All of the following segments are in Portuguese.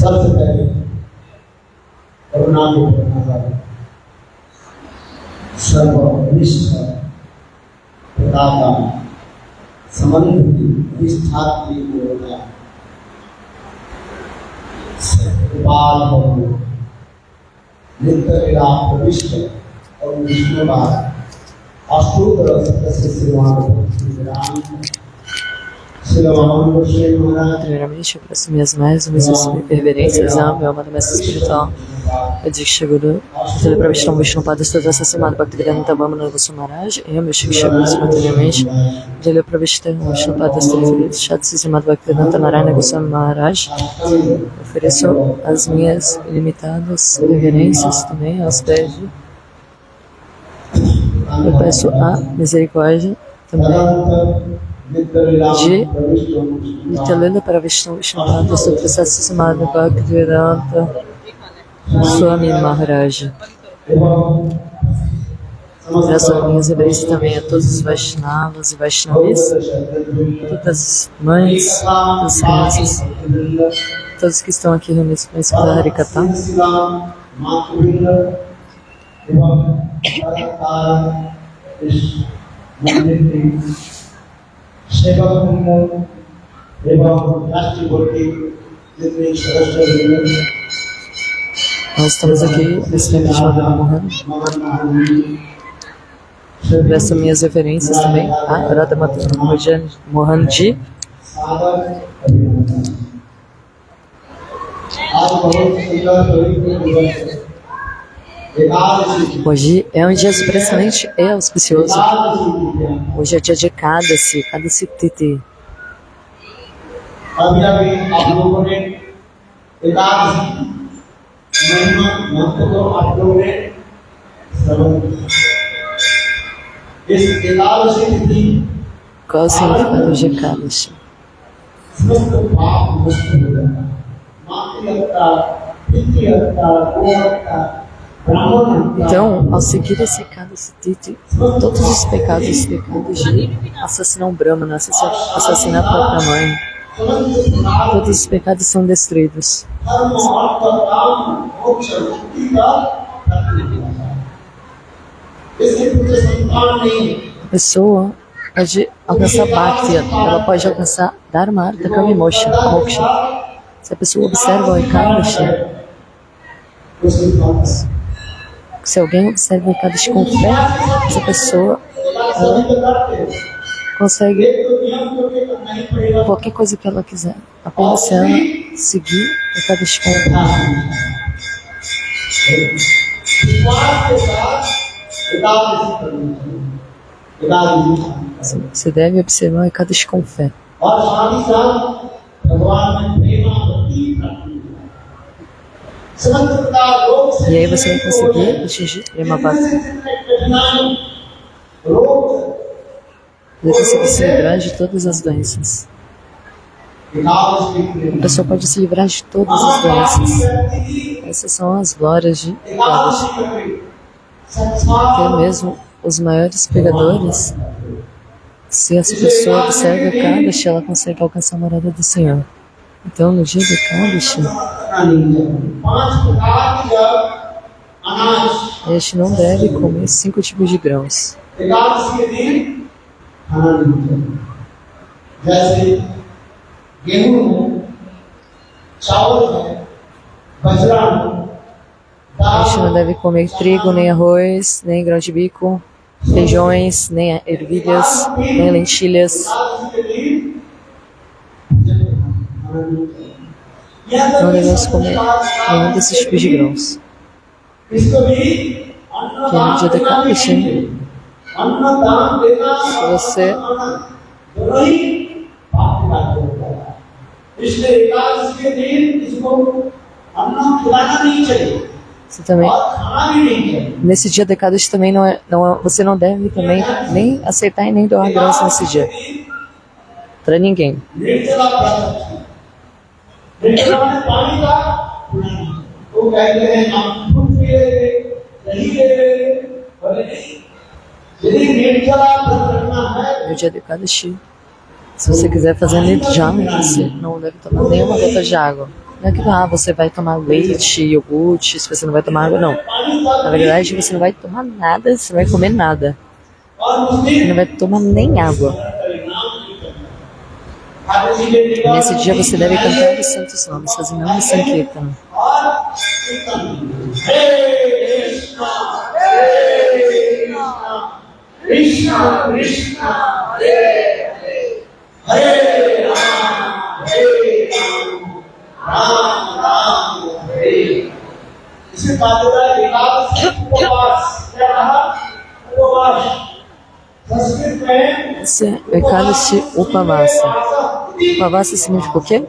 सबसे पहले करुणा को प्रणाम सर्वनिष्ठ प्रदाता समन्वित निष्ठा की योजना कृपाल भगवान नित्य लीला प्रविष्ट और विष्णुवाद अष्टोत्तर सदस्य श्रीमान Primeiramente, eu peço minhas mais humildes reverências ao meu amado mestre espiritual, eu Diksha Guru, Tele Pravishtam Vishnupada Sudasa Samad Bhaktivedanta Vamana Goswamaraj, eu, meu Shiksha Guru, simultaneamente, Tele Pravishtam Vishnupada Sudasa Samad Bhaktivedanta Narayana Goswamaraj, ofereço as minhas ilimitadas reverências também aos pés de. Eu peço a misericórdia também de Nityalela Pravishtam Vishnupada Sudasa Samad Bhaktivedanta Swami Maharaj. Peço as minhas reverências também a todos os Vaishnavas e Vaishnavis, todas as mães, todas as crianças, todos que estão aqui reunidos para escutar Harikatha. Nós estamos aqui nesse tempo de Madhava Mohan. Peço minhas referências também a Radha Mohan Ji. Hoje é um dia expressamente auspicioso. Hoje é dia de Ekadasi, Ekadasi Titi. Qual o significado de Ekadasi? Então, ao seguir esse Ekadasi Titi, todos os pecados de assassinar um Brahmana, assassinar a própria mãe, todos os pecados são destruídos. A pessoa pode alcançar Bhakti, ela pode alcançar Dharma, Artha, Kama e Moksha. Se a pessoa observa o Ekadashi, se alguém observa o Ekadashi com fé, essa pessoa consegue qualquer coisa que ela quiser, apenas se ela seguir o Ekadashi com fé. Você deve observar o Ekadashi com fé. E aí você vai conseguir atingir Prema Bhakti. Vai conseguir se livrar de todas as doenças. A pessoa pode se livrar de todas as doenças. Essas são as glórias de Ekadashi. Até mesmo os maiores pegadores, se essa pessoa observa Ekadashi, ela consegue alcançar a morada do Senhor. Então, no dia de Ekadashi, a gente não deve comer 5 tipos de grãos. A gente não deve comer trigo, nem arroz, nem grão de bico, feijões, nem ervilhas, nem lentilhas. Não devemos comer nenhum desses tipos de grãos. Que é no dia da Ekadashi, se você também, nesse dia da Ekadashi também você não deve também nem aceitar e nem doar grãos nesse dia para ninguém. No dia de Ekadashi, se você quiser fazer nirjala, você não deve tomar nenhuma gota de água. Não é que você vai tomar leite, iogurte, se você não vai tomar água, não. Na verdade, você não vai tomar nada, você não vai comer nada. Você não vai tomar nem água. E nesse dia você deve cantar os santos nomes, fazer Nama Sankirtana. Krishna Krishna Hare Hare Hare Ram Ram Hare. इसे बाध्यता एकादशी उपवास क्या कहा उपवास संस्कृत में Esse é Ekadashi Upavasa. Upavasa significa o quê?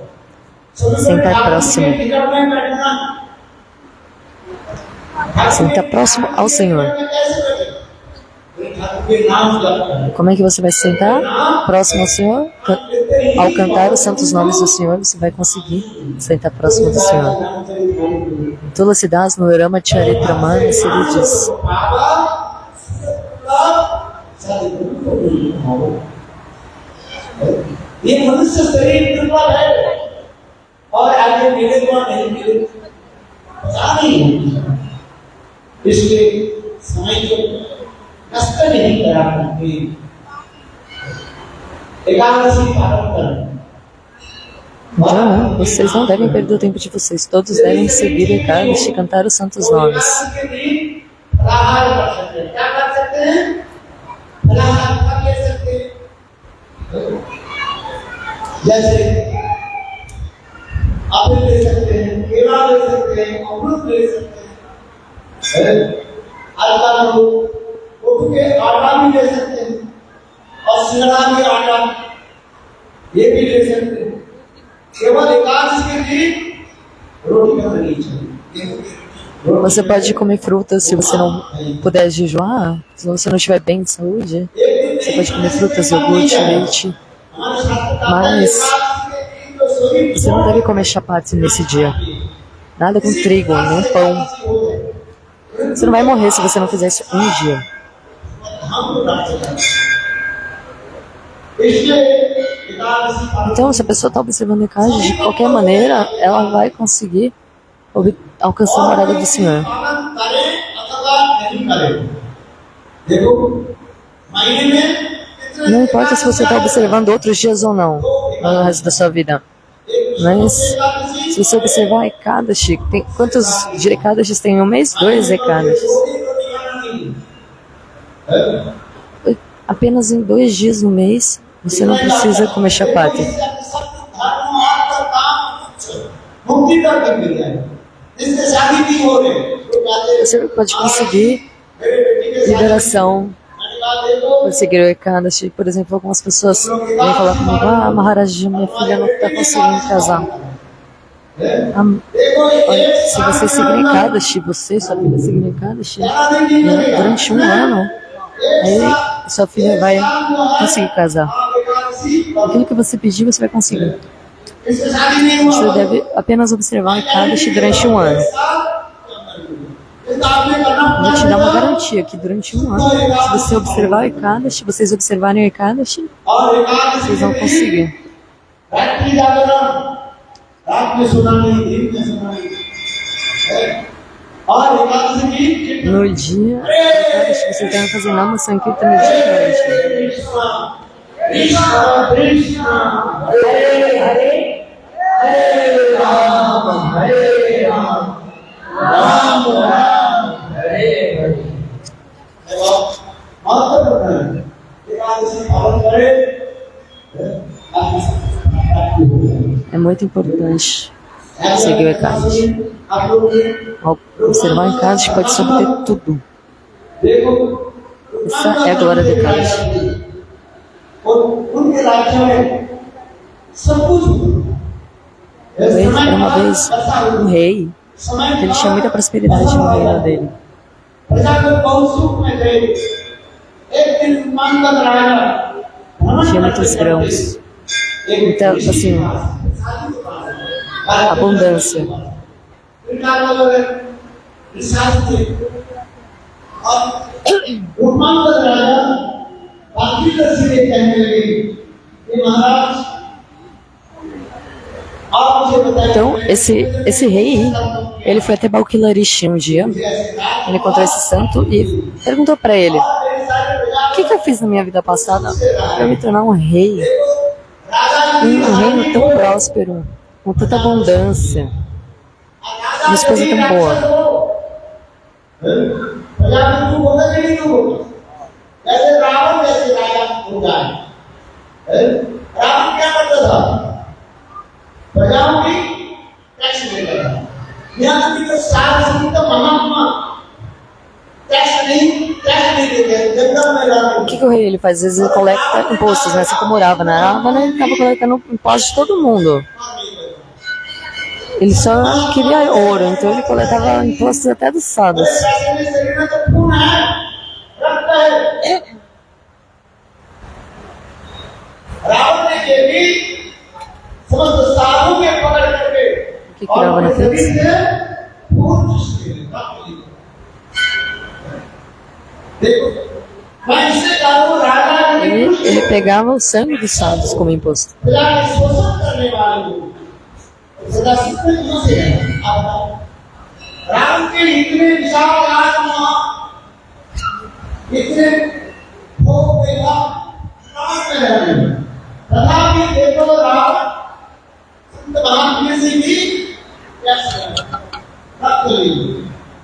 Sentar próximo. Sentar próximo ao Senhor. Como é que você vai se sentar próximo ao Senhor? Ao cantar os santos nomes do Senhor, você vai conseguir sentar próximo do Senhor. Tulasidas no Rama Charitramana, ele diz: ये मनुष्य शरीर दुर्बल है और आगे मिलेगा नहीं मिलेगा पता नहीं इसलिए समय को नष्ट नहीं करा करके एकादशी पालन करें। Então, vocês não devem perder o tempo de vocês. Todos devem seguir Ekadashi e cantar os santos nomes. जैसे एप्पल ले सकते हैं, केला ले सकते हैं, अमरूद ले सकते हैं, आटा के आटा भी ले सकते हैं और सिंगड़ा के आटा ये भी ले सकते हैं। केवल एकादशी के दिन रोटी खानी चाहिए। Você pode comer frutas se você não puder jejuar, se você não estiver bem de saúde. Você pode comer frutas, iogurte, leite. Mas você não deve comer chapati nesse dia. Nada com trigo, nem pão. Você não vai morrer se você não fizer isso um dia. Então, se a pessoa está observando a casa, de qualquer maneira, ela vai conseguir alcançar a morada do Senhor. Não importa se você está observando outros dias ou não, no resto da sua vida. Mas, se você observar a Ekadashi, quantos de Ekadashis tem em um mês? 2 Ekadashis. Apenas em 2 dias no mês, você não precisa comer chapati. Você pode conseguir liberação por seguir o Ekadashi. Por exemplo, algumas pessoas vêm falar comigo: Maharaji, minha filha não está conseguindo casar. Olha, se você seguir o Ekadashi, você e sua filha seguirem o Ekadashi, durante 1 ano, aí sua filha vai conseguir casar. Aquilo que você pedir, você vai conseguir. Você deve apenas observar o Ekadashi durante 1 ano. Vou te dar uma garantia que durante 1 ano, se você observar o Ekadashi, vocês observarem o Ekadashi, vocês vão conseguir. No dia, Ekadashi, vocês devem fazer Nama Sankirtana no dia de noite. Krishna Krishna Hare Hare Hare Ram Hare Ram Ram Ram Hare Hare। É muito importante seguir o Ekadashi. Ao observar o Ekadashi, pode se obter tudo. Essa é a glória do Ekadashi. Era uma vez um rei, ele tinha muita prosperidade no reino dele. Tinha muitos grãos, muita, assim, abundância. आप मुझे बताइए Então, esse rei, ele foi até Balquilarishi um dia, ele encontrou esse santo e perguntou para ele: o que eu fiz na minha vida passada para me tornar um rei, um reino tão próspero, com tanta abundância, uma esposa tão boa? Prajapati बोला कि नहीं तू ऐसे रावण जैसे राजा हो जाए रावण क्या करता था प्रजाओं की टैक्स लेता था यहाँ तक कि जो सार्वजनिक महात्मा टैक्स नहीं देते जंगल में रहते O que o rei ele faz? Às vezes ele coleta impostos, né? Assim como morava na Ravana, ele estava coletando impostos de todo mundo. Ele só queria ouro, então ele coletava impostos até dos sábios. पैसे में शरीर में तो खून है रक्त है रावण ने ये भी समस्त साधु के पकड़ करके O que Ravana fez? खून चूसते हैं, रक्त ली। देखो मैं इससे कहूँ राजा के Ele pegava o sangue dos sábios como imposto. प्रजा के शोषण करने वाले लोग सदा सुखी क्यों से है आप बताओ राम के इतने विशाल आत्मा इतने भोग देगा प्राण में रहने तथापि देखो राम संत महात्मा से भी कैसे रक्त ली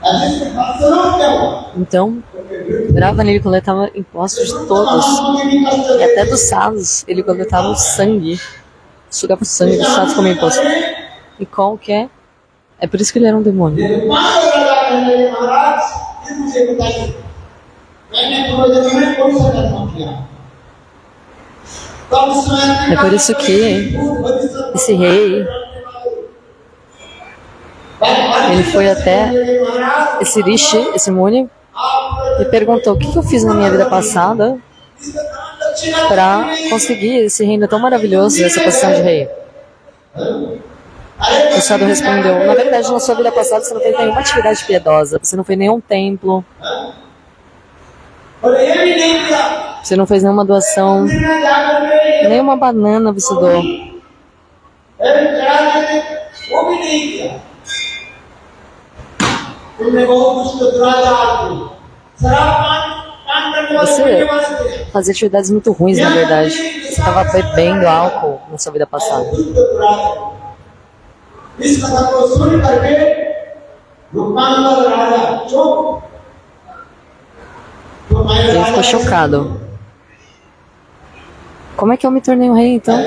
जिसके फलस्वरूप क्या हुआ Então, Ravana ele coletava impostos de todos, e até dos sábios ele coletava o sangue, sugava o sangue dos sábios como imposto. E qual que é? É por isso que ele era um demônio. महाराज ये मुझे बताइए मैंने पूर्वजन्म में कौन सा कर्म किया É por isso que esse rei ele foi até esse Rishi, esse Muni, e perguntou: o que eu fiz na minha vida passada para conseguir esse reino tão maravilhoso, essa posição de rei? O sábio respondeu: na verdade, na sua vida passada você não fez nenhuma atividade piedosa, você não fez nenhum templo, você não fez nenhuma doação, nenhuma banana você doou. Você fazia atividades muito ruins, na verdade. Você estava bebendo álcool na sua vida passada. Ele ficou chocado. Como é que eu me tornei um rei, então?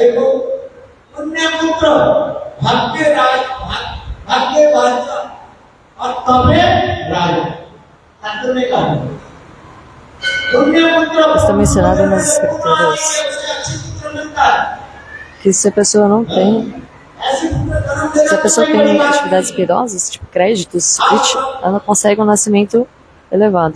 Está mencionado nas escrituras que se a pessoa não tem, se a pessoa tem atividades piedosas, tipo créditos, ela não consegue um nascimento elevado.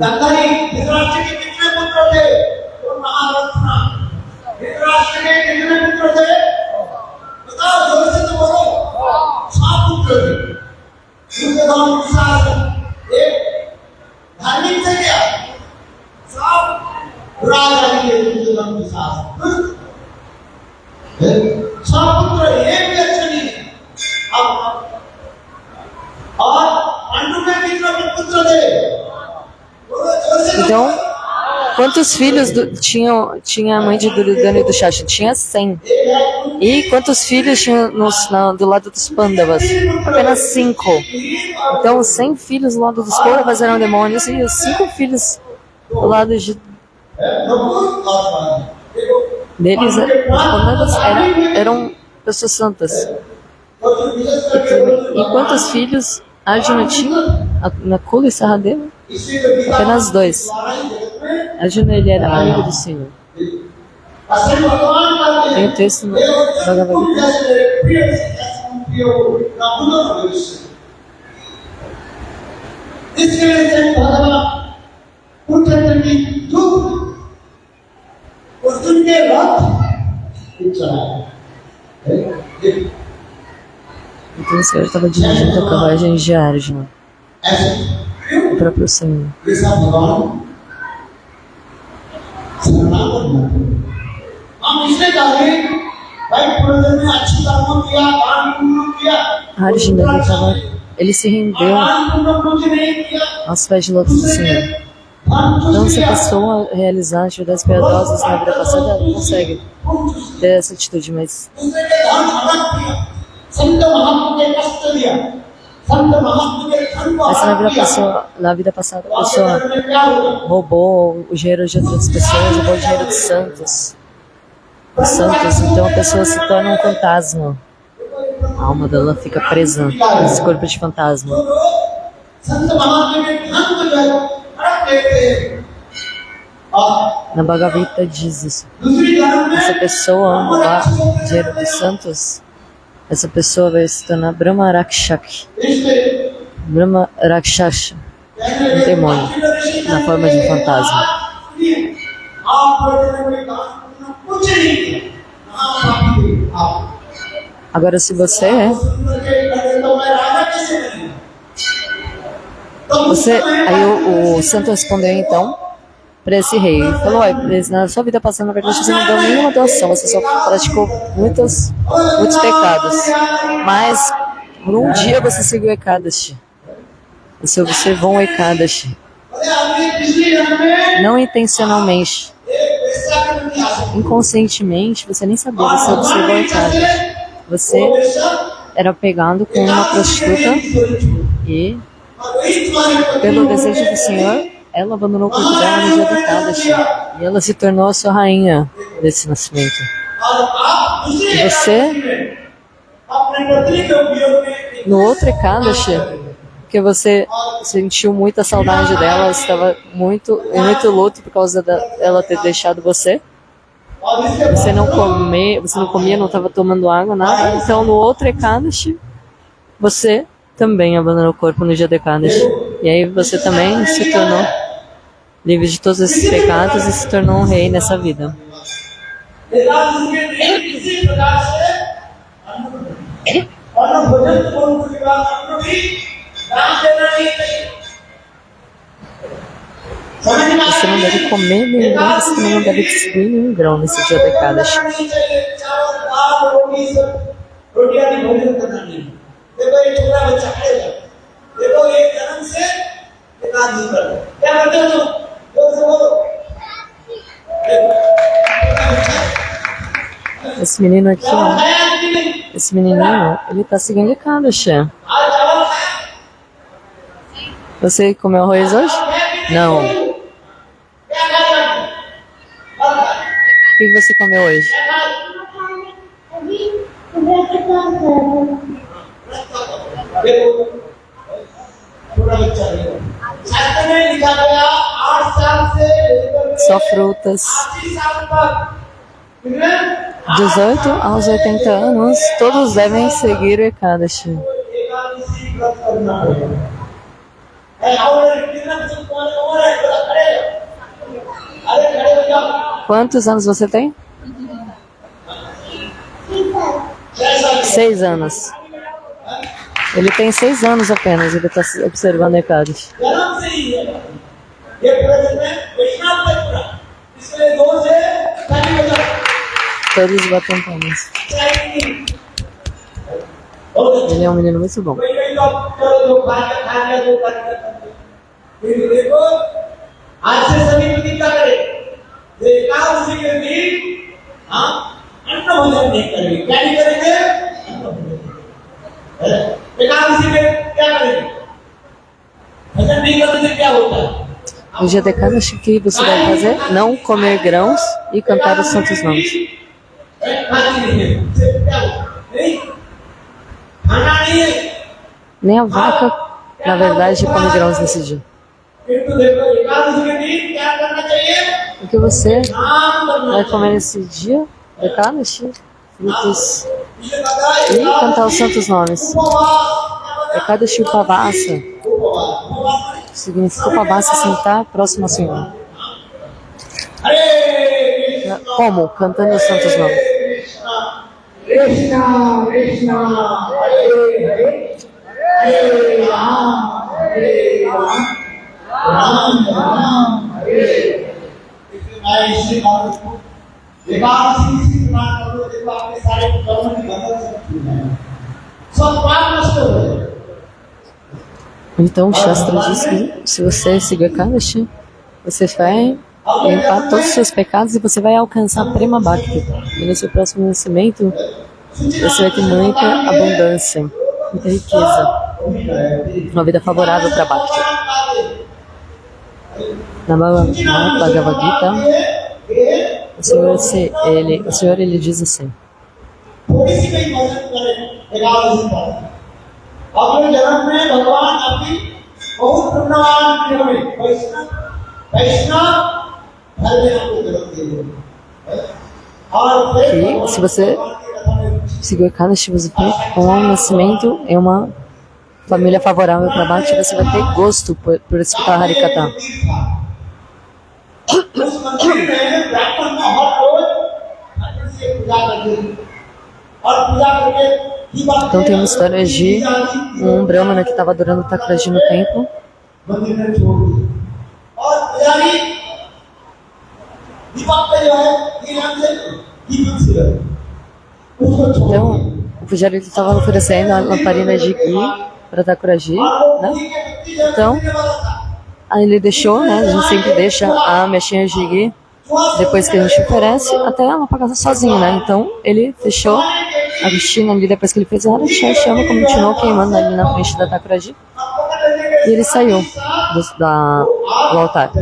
Então, quantos filhos tinha a mãe de Duryodhana e do Shasha? Tinha 100. E quantos filhos tinha do lado dos Pandavas? Apenas 5. Então, 100 filhos do lado dos Kauravas eram demônios e os 5 filhos do lado deles, os Pandavas eram pessoas santas. E quantos filhos Arjuna tinha? Nakula e Sahadeva? Apenas 2. Arjuna, ele era amigo do Senhor. Tem o texto no Bhagavad Gita. Então o Senhor estava dirigindo a carruagem de Arjuna, o próprio Senhor. भाई पूर्वजन्म में अच्छी कर्मों किया, दान पुण्य किया, Arjuna, ele se rendeu दान पुण्य कुछ नहीं किया, aos pés de lotos do Senhor. Então, se a pessoa realizar atividades piedosas na vida passada, ela consegue ter essa atitude, mas दूसरे के धन हड़प दिया, संत महात्मा के कष्ट दिया, संत महात्मा के धन को essa हड़प दिया, na vida passada, a pessoa तो में क्या होगा? roubou o dinheiro de outras pessoas, roubou o dinheiro dos santos. Então a pessoa se torna um fantasma. A alma dela fica presa nesse corpo de fantasma. जो लोग संत महात्मा के धन को जो है हड़प लेते हैं, और Na Bhagavad Gita diz isso. दूसरी धर्म में Essa pessoa roubar o dinheiro dos santos, essa pessoa vai se tornar Brahma Rakshak. इसमें Brahma Rakshasha, um demônio, na forma de um fantasma. आप पूर्वजन्म में दान पुण्य कुछ नहीं किया, महापापी थे आप। Agora, se você सुंदर के करे तो मैं राजा कैसे बनूंगा? तो Você, aí o santo respondeu então para esse rei. Ele falou: na sua vida passada, na verdade, você não deu nenhuma doação, você só praticou muitos pecados. Mas por um dia você seguiu Ekadashi. Você observou um Ekadashi. बोले आपने पिछली जन्म में Não intencionalmente. एक पैसा कर्म किया था। Inconscientemente, você nem sabia, você observou Ekadashi. वो Você पैसा era pegado com uma prostituta e, और वही तुम्हारे पति pelo desejo do Senhor, ela abandonou o corpo dela no dia do Ekadashi. E ela se tornou a sua rainha desse nascimento. और आप दूसरी E você, में अपने पत्नी के उपयोग में no outro Ekadashi, porque você sentiu muita saudade dela, você estava em muito luto por causa dela ter deixado você. और इसके Você não comia, não estava tomando água, nada. Então, no outro Ekadashi, você também abandonou o corpo no dia do Ekadashi. E aí você também se tornou livre de todos esses pecados e se tornou um rei nessa vida. Ekadashi के दिन किसी प्रकार से अन्न भोजन पूर्ण के बाद अन्न भी दान देना नहीं चाहिए। समझ में Você não deve comer nenhum grão, você também não deve distribuir nenhum grão nesse dia do Ekadashi. नहीं चाहिए, चावल दाल रोटी सब रोटी आदि भोजन करना नहीं। देखो ये छोटा बच्चा खाएगा, देखो एक जन्म से एकादशी कर क्या करते हो तुम? जोर से बोलो। Esse menino aqui, ó, खाया कि नहीं? esse menininho, ele tá seguindo Ekadashi. आज चावल खाया? Você comeu arroz hoje? Não. O क्या खाया? que você comeu hoje? देखो छोटा बच्चा देखो शास्त्र में लिखा गया 8 साल से लेकर Só frutas. 80 साल तक कितने 18 aos 80 anos, todos devem seguir o Ekadashi. Ekadashi व्रत करना है और कितना बच्चे कौन और है थोड़ा खड़े अरे खड़े हो जाओ Quantos anos você tem? 6 साल 6 anos. Ele tem 6 anos apenas, ele está observando o Ekadashi. जन्म से ही है ये पूरे में वैष्णव तक पूरा इसलिए दो से खाली हो जाओ Todos batem palmas. Ele é um menino muito bom. फिर देखो आज से सभी प्रतिज्ञा करें एकादशी के दिन हाँ अन्न भोजन नहीं करेंगे क्या नहीं करेंगे अन्न भोजन एकादशी में क्या करेंगे भजन नहीं करने से क्या होता है No dia de Ekadashi, o que você deve fazer? Não comer grãos e cantar os santos nomes. खाती नहीं है उससे क्या होता है नहीं खाना नहीं है Nem a vaca, na verdade, come grãos nesse dia. किंतु देखो एकादशी के दिन क्या करना चाहिए O que você नाम करना vai comer nesse dia de Ekadashi? Frutos इसलिए बताया e cantar os santos nomes. उपवास Ekadashi Upavasa उपवास significa Upavasa, sentar próximo ao Senhor. हरे Krishna Como? Cantando os santos nomes. Krishna कृष्णा हरे हरे हरे राम राम राम हरे इसलिए मैं इसी बात को एकादशी इसी प्रकार करो देखो आपके सारे सब पाप नष्ट हो जाए। Então o Shastra diz que se você seguir Kalash, você vai limpar todos os seus pecados e você vai alcançar a Prema Bhakti. E no seu próximo nascimento, você vai ter muita abundância, muita riqueza, uma vida favorável para Bhakti. Na Bhagavad Gita, o Senhor ele diz assim: अपने जन्म में भगवान अपनी बहुत पुण्यवान वैष्णव घर में आपको जन्म दिए que se você seguir cada você tem um nascimento em uma família favorável para Bhakti, você vai ter gosto por escutar Harikatha. उस मंदिर में ब्राह्मण हर रोज भगवान से पूजा करते और पूजा करके Então tem uma história de um brahmana que estava adorando Thakurji no templo. Então o pujari estava oferecendo a lamparina de ghee para Thakurji, né? Então aí ele deixou, né? A gente sempre deixa a mexinha de ghee depois que a gente oferece até ela pagar sozinho, né? Então ele fechou a Cristina ali, depois que ele fez a chama, continuou queimando ali na frente da Thakurji e ele saiu do altar.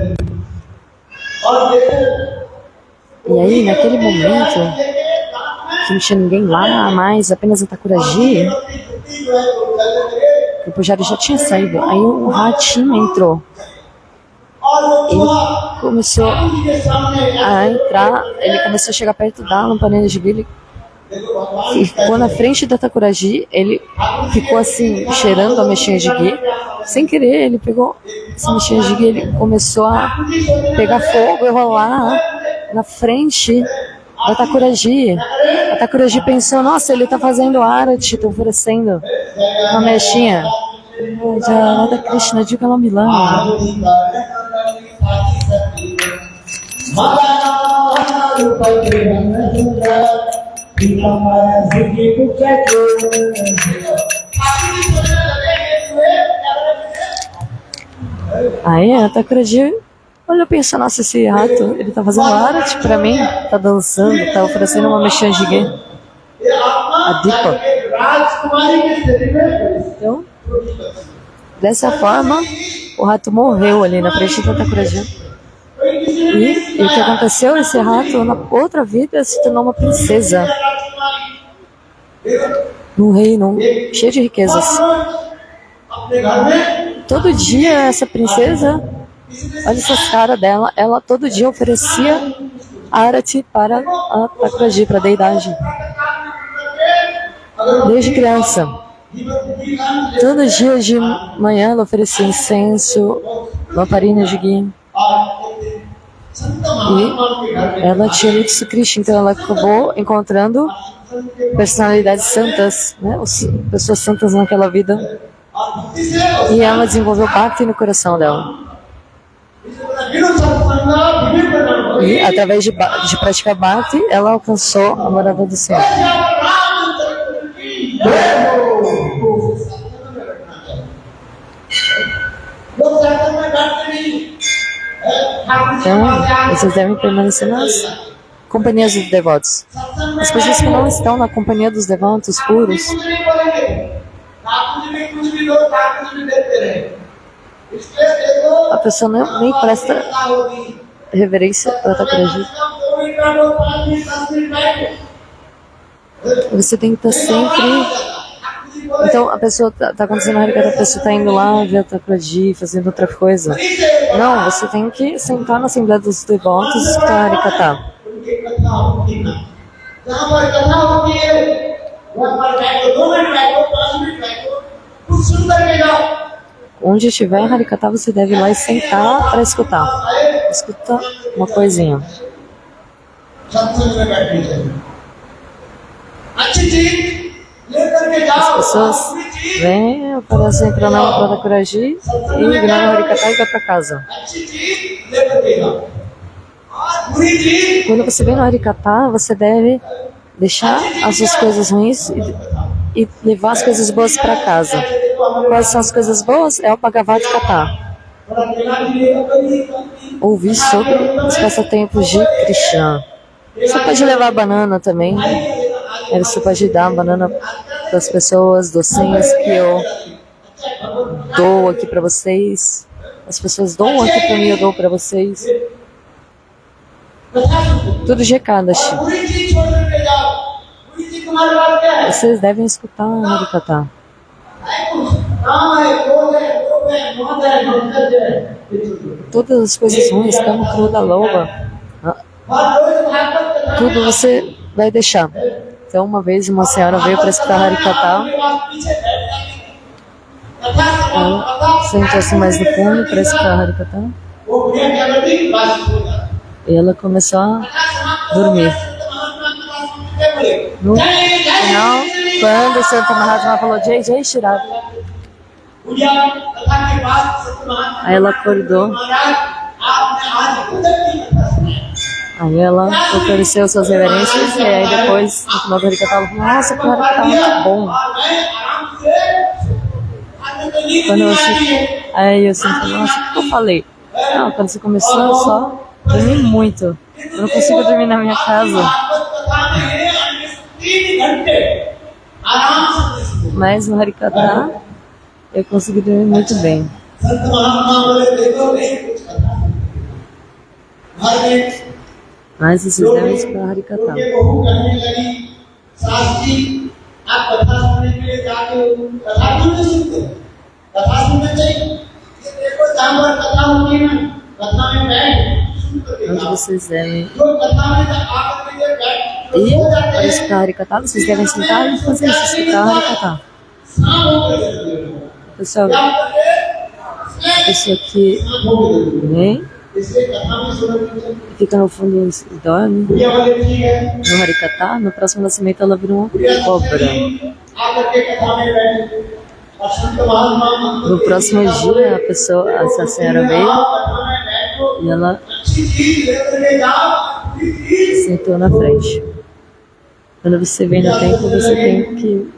E aí, naquele momento que não tinha ninguém lá mais, apenas a Thakurji, o pujari já tinha saído, aí o ratinho entrou. Ele começou a entrar, ele começou a chegar perto da lamparina de ghee, e ficou na frente da Thakurji, ele ficou assim, cheirando a mexinha de ghee. Sem querer, ele pegou essa mexinha de ghee, ele começou a pegar fogo e rolar na frente da Thakurji. A Thakurji pensou, nossa, ele está fazendo arati, está oferecendo uma mexinha. Radha Krishna, diga ela me lama. Aí a Thakurji olhou e pensou, nossa, esse rato, ele tá fazendo arati pra mim, tá dançando, tá oferecendo uma mexinha de ghee, a Dipa. Então, dessa forma, o rato morreu ali na frente da Thakurji. E o que aconteceu? Esse rato, na outra vida, se tornou uma princesa num reino cheio de riquezas. Todo dia essa princesa, olha essa cara dela, ela todo dia oferecia arati para a Thakurji, para a deidade. Desde criança. Todo dia de manhã ela oferecia incenso, lamparina de ghee. E ela tinha muito Krishna, então ela acabou encontrando personalidades santas, né? Pessoas santas naquela vida. E ela desenvolveu Bhakti no coração dela. E através de praticar Bhakti, ela alcançou a morada do Senhor. Então, vocês devem permanecer nas companhias dos devotos. As pessoas que não estão na companhia dos devotos puros, a pessoa nem presta reverência para Thakurji. Você tem que estar sempre... Então a pessoa está acontecendo Harikatha, a pessoa está indo lá ver a Thakurji, fazendo outra coisa. Não, você tem que sentar na Assembleia dos Devotos e escutar Harikatha. Onde estiver Harikatha, você deve ir lá e sentar para escutar. Escuta uma coisinha. As pessoas vêm, aparecem pranama para Thakurji e ignoram Harikatha e vai para casa. Quando você vem no Harikatha, você deve deixar as suas coisas ruins e levar as coisas boas para casa. Quais são as coisas boas? É o Bhagavad Gita. Ouvir sobre os passatempos de Krishna. Você pode levar banana também. Você pode dar banana para as pessoas, docinhos que eu dou aqui para vocês. As pessoas doam aqui para mim, eu dou para vocês. Tudo de Ekadashi. Vocês devem escutar a Harikatha. Todas as coisas ruins, kama, krodha, loba, tudo você vai deixar. Então, uma vez uma senhora veio para escutar Harikatha. Ela sentou-se mais no fundo para escutar Harikatha. E ela começou a dormir. No final, quando o Santo Mahatma falou Jai Jai Shri Radha, aí ela acordou. Aí ela ofereceu suas reverências e aí depois, no final do Harikatha, ela falou, nossa, que Harikatha muito bom. Quando aí eu senti, nossa, o que eu falei? Não, quando você começou, eu só dormi muito. Eu não consigo dormir na minha casa. Mas no Harikatha, eu consegui dormir muito bem. Mas vocês devem escutar Harikatha. Onde vocês devem ir para escutar Harikatha, vocês devem sentar e fazer isso, escutar Harikatha. Pessoal, a pessoa que vem, fica no fundo e dorme no Harikatha, no próximo nascimento ela vira uma cobra. No próximo dia, essa senhora veio e ela sentou na frente. Quando você vem no templo, você tem que...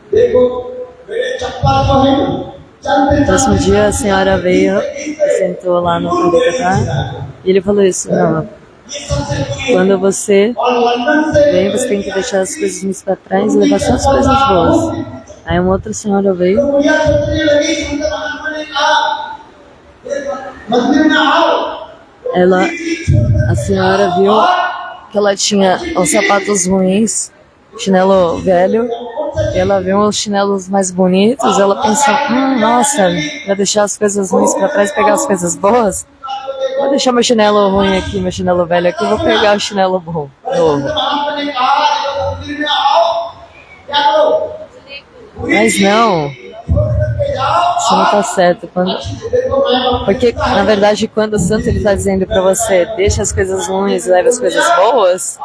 No próximo dia, a senhora veio e sentou lá no Harikatha e ele falou isso, não, quando você vem, você tem que deixar as coisas ruins para trás e levar só as coisas boas. Aí uma outra senhora veio. A senhora viu que ela tinha os sapatos ruins, chinelo velho, e ela viu os chinelos mais bonitos. Ela pensou, nossa, vai deixar as coisas ruins para trás e pegar as coisas boas? Vou deixar meu chinelo ruim aqui, meu chinelo velho aqui, vou pegar o chinelo bom, novo. Mas não, isso não está certo. Porque, na verdade, quando o santo está dizendo para você, deixa as coisas ruins e leva as coisas boas,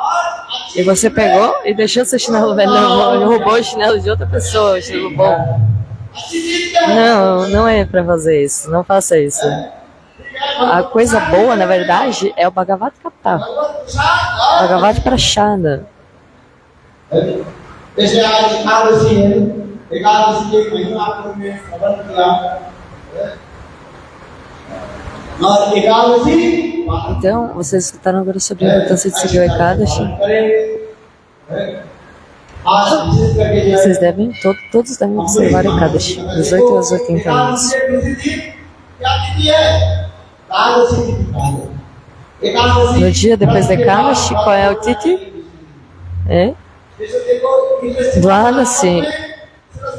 e você pegou e deixou seu chinelo velho, roubou o chinelo de outra pessoa, o chinelo bom. Não, não é para fazer isso, não faça isso. A coisa boa, na verdade, é o Bhagavad Gita, Bhagavad Prashada. Então, vocês escutaram agora sobre a importância de seguir o Ekadashi. Vocês devem, todos devem observar o Ekadashi, dos 8 aos 80 anos. No dia depois da Ekadashi, qual é o Titi? Dwadasi.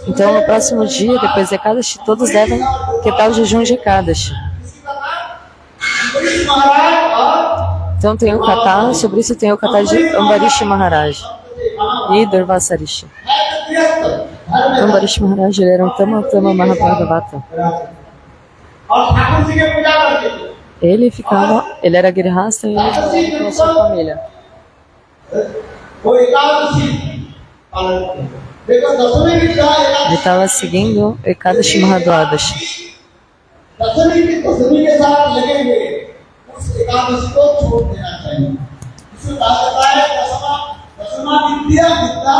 Então, no próximo dia, depois de Ekadashi, todos devem quebrar o jejum de Ekadashi. Então, tem o Katha, sobre isso tem o Katha de Ambarish Maharaj e Durvasarishi. Ambarish Maharaj, ele era um Tama Mahabhagavata. Ele era Grihastha e ele estava com a sua família. Ele estava seguindo Ekadashi Mahadwadashi. दसवां विद्या विद्या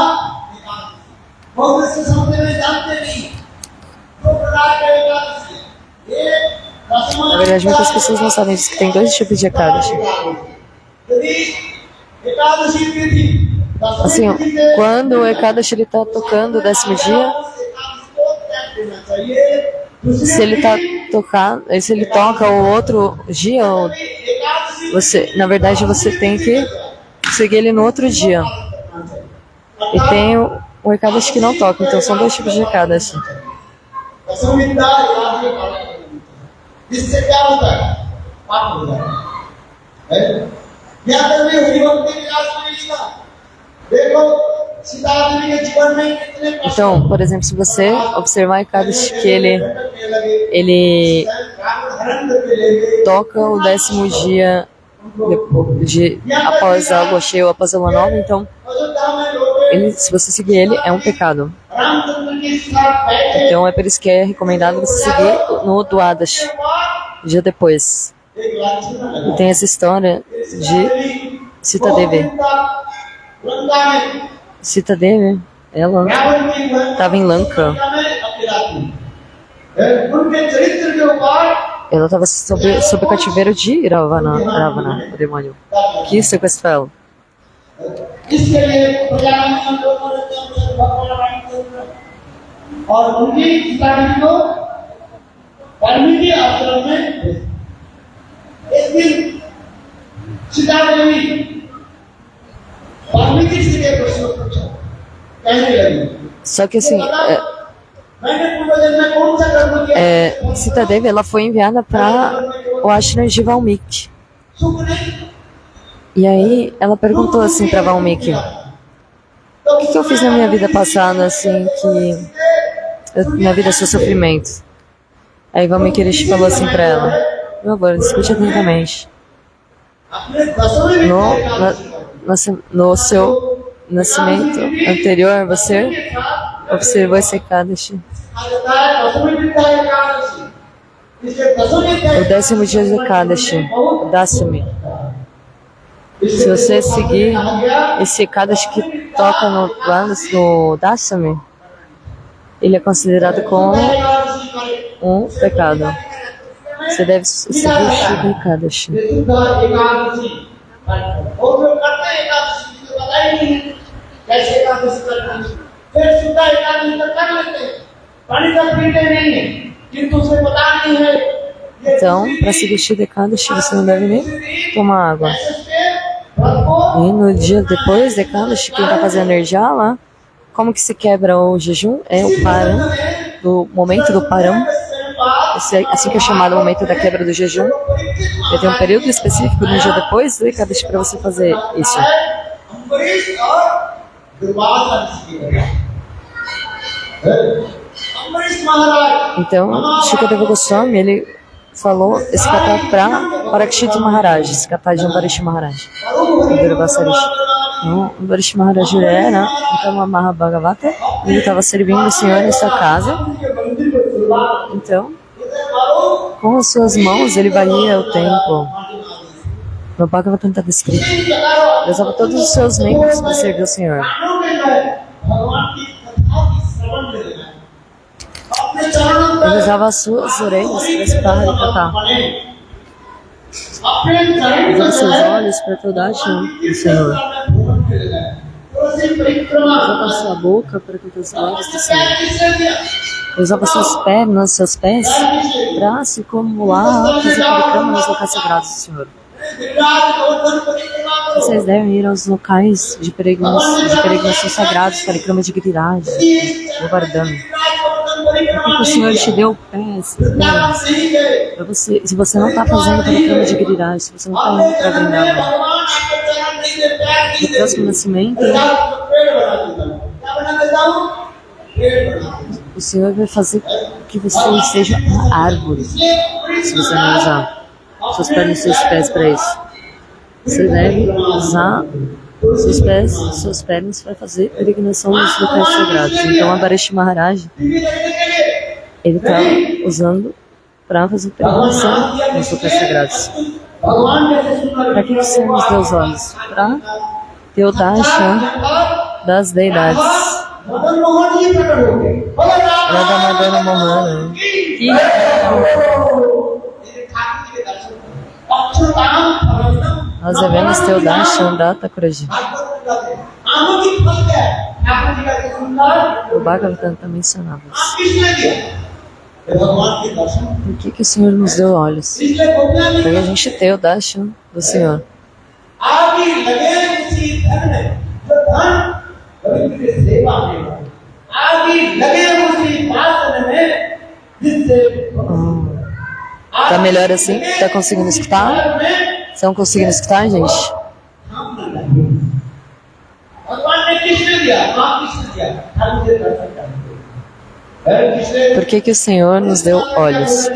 एकादशी बहुत से समझते नहीं जानते नहीं दो प्रकार के एकादशी ये दसवां Na verdade, muitas pessoas não sabem disso, que tem dois tipos de Ekadashi. यदि एकादशी तिथि Assim, quando o Ekadashi ele está tocando o 10º dia, se ele tá tocando, se ele toca o outro dia, você, na verdade, você tem que seguir ele no outro dia. E tem o Ekadashi que não toca, então são dois tipos de Ekadashi. इससे क्या होता है पाप हो जाता है यहाँ तक भी हरिभक्ति विकास में लिखा देखो सीता देवी के जीवन में कितने Então, por exemplo, se você observar Ekadashi que ele toca o 10º dia após a lua cheia ou após a lua nova, então se você seguir ele, é um pecado. Então é por isso que é recomendado você seguir no Dwadashi, dia depois. E tem essa história de Sita Devi. Sita Devi, ela estava em Lanka. Ela estava sob o cativeiro de Ravana, o demônio, que sequestrou ela. और उनकी पिताजी को वाल्मीकि आश्रम में एक दिन सीता देवी वाल्मीकि से एक प्रश्न पूछा कहने लगी Só que assim, मैंने पूर्व जन्म में कौन सा कर्म किया Sita Devi ela foi enviada para o ashram de Valmiki. सुख नहीं E aí ela perguntou assim para Valmiki: o que eu fiz na minha vida passada, assim, que minha vida é só sofrimento? Aí Valmiki Rishi falou assim para ela: meu amor, escute atentamente. No seu nascimento anterior, você observou esse Ekadashi. O 10º dia de Ekadashi, o Dasami. Se você seguir esse Ekadashi que toca no Dasami, ele é considerado como um pecado. Você deve seguir o Shubha Ekadashi. Então, para seguir o Shubha Ekadashi, você não deve nem tomar água. E no dia depois de Ekadashi, quem está fazendo energia lá, como que se quebra o jejum? É o param, do momento do param. Assim que é chamado o momento da quebra do jejum. E tem um período específico no dia depois do Ekadashi para você fazer isso. Então, Shukadeva Goswami, ele falou esse kata para Parikshit Maharaj, esse kata de Ambarish Maharaj, Então, Ambarish Maharaj era uma Mahabhagavata, ele estava servindo o Senhor em sua casa. Então, com as suas mãos ele varria o templo. No Bhagavatam está descrito. Ele usava todos os seus membros para servir o Senhor. Ele usava as suas orelhas para escutar e cantar. Ele usava seus olhos para toda a ação do Senhor. Ele usava a sua boca para cantar as glórias do Senhor. Ele usava suas pernas, seus pés, para se acumular, fazer parikrama nos locais sagrados do Senhor. Vocês devem ir aos locais de peregrinação sagrados, parikrama de Giriraj, Govardhana. Porque o Senhor te deu pés, para você, se você não está fazendo parikrama de Giriraj, se você não está indo para Vrindavan, no próximo nascimento, o Senhor vai fazer que você seja uma árvore, se você não usar suas pernas e seus pés para isso. Você deve usar seus pés, suas pernas para fazer peregrinação nos locais sagrados. Então, Ambarish Maharaj, ele está usando para fazer peregrinação nos locais sagrados. Para que o Senhor nos deu os olhos? Para Teodarshan das deidades. Madan मोहन जी प्रकट हो गए Radha Madana Mohana. Que nós devemos Teodarshan da Thakurji. O Bhagavatam também mencionava isso. Por que o Senhor nos deu olhos? Para que a gente tenha o Darshan do Senhor. Tá melhor assim? Tá conseguindo escutar? Estão conseguindo escutar, gente? Por que o Senhor nos deu olhos?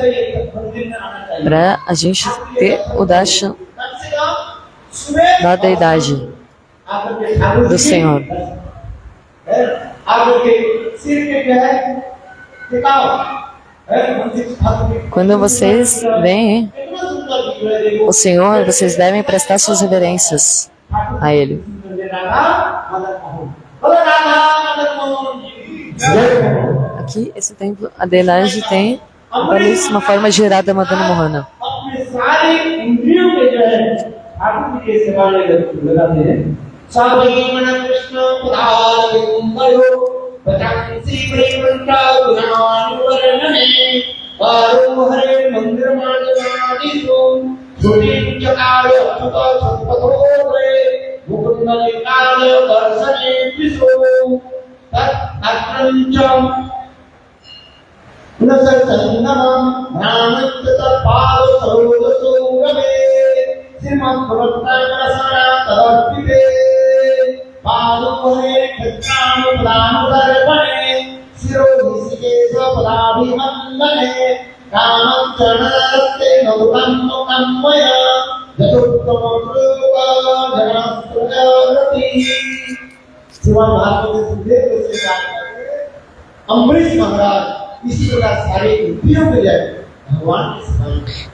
Para a gente ter o Darshan da deidade do Senhor. Quando vocês veem o Senhor, vocês devem prestar suas reverências a Ele. Aqui, esse templo, a Adelaide tem a belíssima forma de Radha Madana Mohana.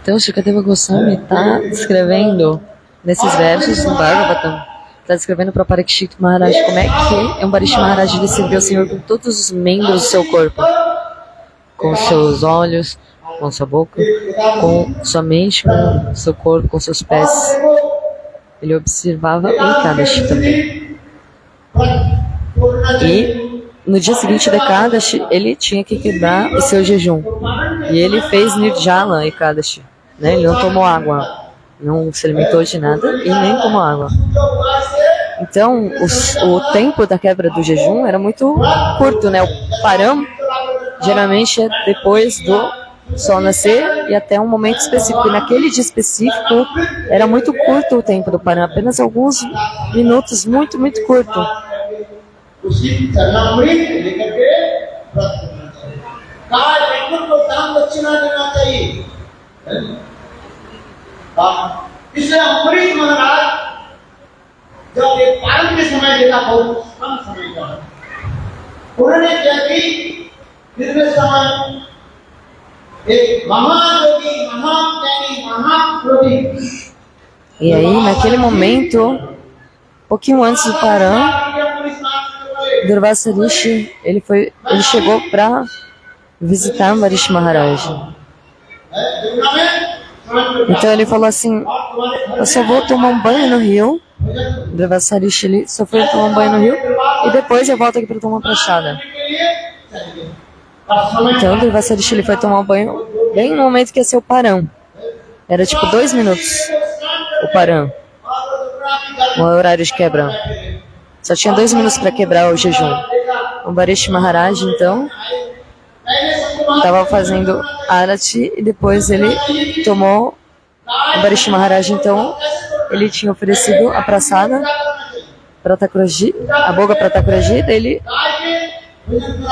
Então, Shukadeva Goswami está descrevendo nesses versos no Bhagavatam, está descrevendo para Parikshit Maharaj como é que Ambarish Maharaj ele serviu ao Senhor com todos os membros do seu corpo, com seus olhos, com sua boca, com sua mente, com seu corpo, com seus pés. Ele observava Ekadashi também. E no dia seguinte da Ekadashi, ele tinha que quebrar o seu jejum. E ele fez Nirjala Ekadashi. Né? Ele não tomou água, não se alimentou de nada e nem tomou água. Então, o tempo da quebra do jejum era muito curto, né? O param geralmente é depois do sol nascer e até um momento específico. E naquele dia específico era muito curto o tempo do param, apenas alguns minutos, muito, muito curto. इसलिए अम्बरीश महाराज जब एक पारण के समय देखा बहुत कम समय का उन्होंने क्या की फिर समय एक महायोगी महाज्ञानी महाक्रोधी E aí, naquele momento, pouquinho antes do Param, Durvasa Rishi, ele chegou para visitar Ambarish Maharaj. Então ele falou assim, eu só vou tomar um banho no rio. Durvasa Rishi ele só foi tomar um banho no rio e depois eu volto aqui para tomar prachada. Então Durvasa Rishi ele foi tomar um banho bem no momento que ia ser o Param. Era tipo 2 minutos o Param, o horário de quebra. Só tinha 2 minutos para quebrar o jejum. O Ambarish Maharaj então estava fazendo Arati e depois ele tomou o Ambarish Maharaj, então ele tinha oferecido a praçada para Thakurji, a boga para Thakurji dele.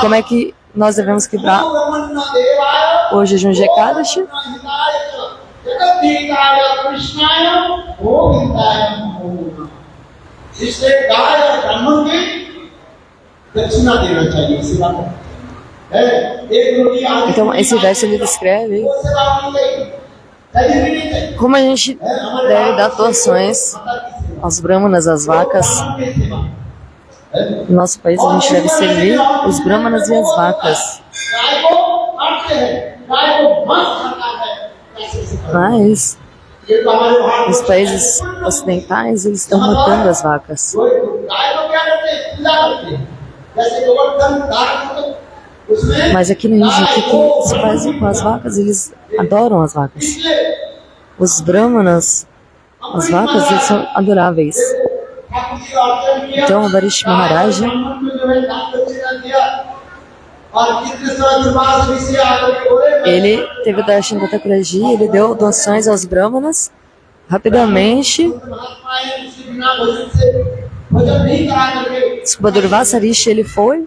Como é que nós devemos quebrar o jejum de Ekadashi? Então esse verso ele descreve como a gente deve dar doações aos brahmanas, às vacas. No nosso país a gente deve servir os brahmanas e as vacas. Mas nos países ocidentais eles estão matando as vacas. Mas aqui na Índia, o que se faz com as vacas? Eles adoram as vacas. Os brahmanas, as vacas, eles são adoráveis. Então, Ambarish Maharaj, ele teve o darshan da Thakuraji, ele deu doações aos brahmanas rapidamente. Desculpa, Durvasa Rishi, ele foi,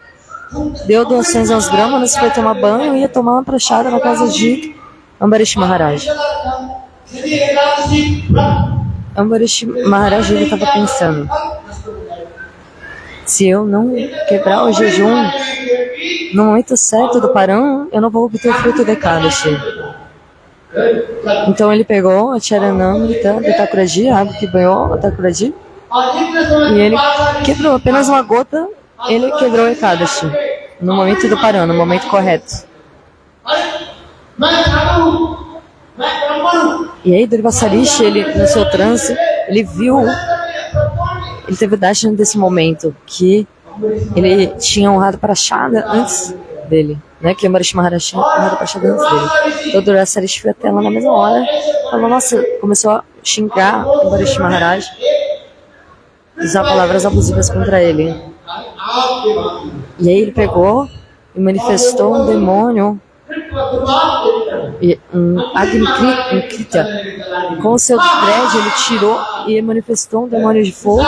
deu doações aos brahmanas, foi tomar banho e ia tomar uma prachada na casa de Ambarish Maharaj. Ambarish Maharaj, ele estava pensando, se eu não quebrar o jejum no momento certo do Paran, eu não vou obter o fruto de Ekadashi. Então ele pegou a Charanamrita de Thakuraji, a água que banhou a Thakuraji, e ele quebrou apenas uma gota, ele quebrou o Ekadashi no momento do Paran, no momento correto. E aí Durvasa Rishi, ele no seu trance, ele viu, ele teve o darshan desse momento, que ele tinha honrado Prachada antes dele, né? Que Ambarish Maharaj tinha honrado Prachada antes dele. Então Durvasa Rishi foi até lá na mesma hora, falou, nossa, começou a xingar Ambarish Maharaj, usar palavras abusivas contra ele. E aí ele pegou e manifestou um demônio, um Agnikrita, com o seu dread ele tirou e manifestou um demônio de fogo,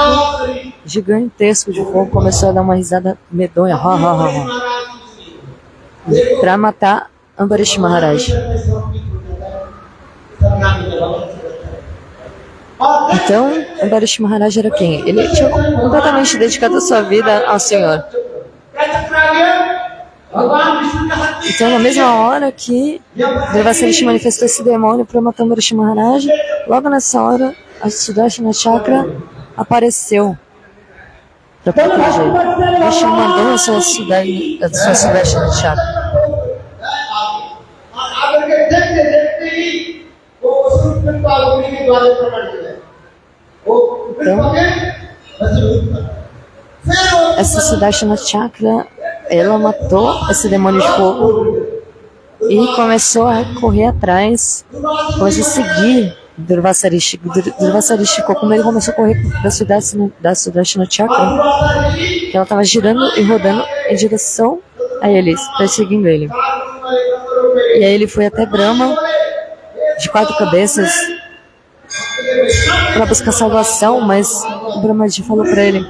gigantesco de fogo, começou a dar uma risada medonha, para matar Ambarish Maharaj. Então, Ambarish Maharaj era quem? Ele tinha completamente dedicado a sua vida ao Senhor. Então, na mesma hora que Durvasa Rishi manifestou esse demônio para matar Ambarish Maharaj, logo nessa hora, a Sudarshana Chakra apareceu para proteger ele. Vishnu mandou a sua Sudarshana Chakra. Então, essa Sudarshana Chakra, ela matou esse demônio de fogo e começou a correr atrás, começou a seguir Durvasa Rishi. Durvasa Rishi ficou com medo e começou a correr da Sudarshana Chakra, que ela estava girando e rodando em direção a eles, perseguindo ele. E aí ele foi até Brahma, de 4 cabeças, para buscar salvação, mas o Brahmaji falou para ele,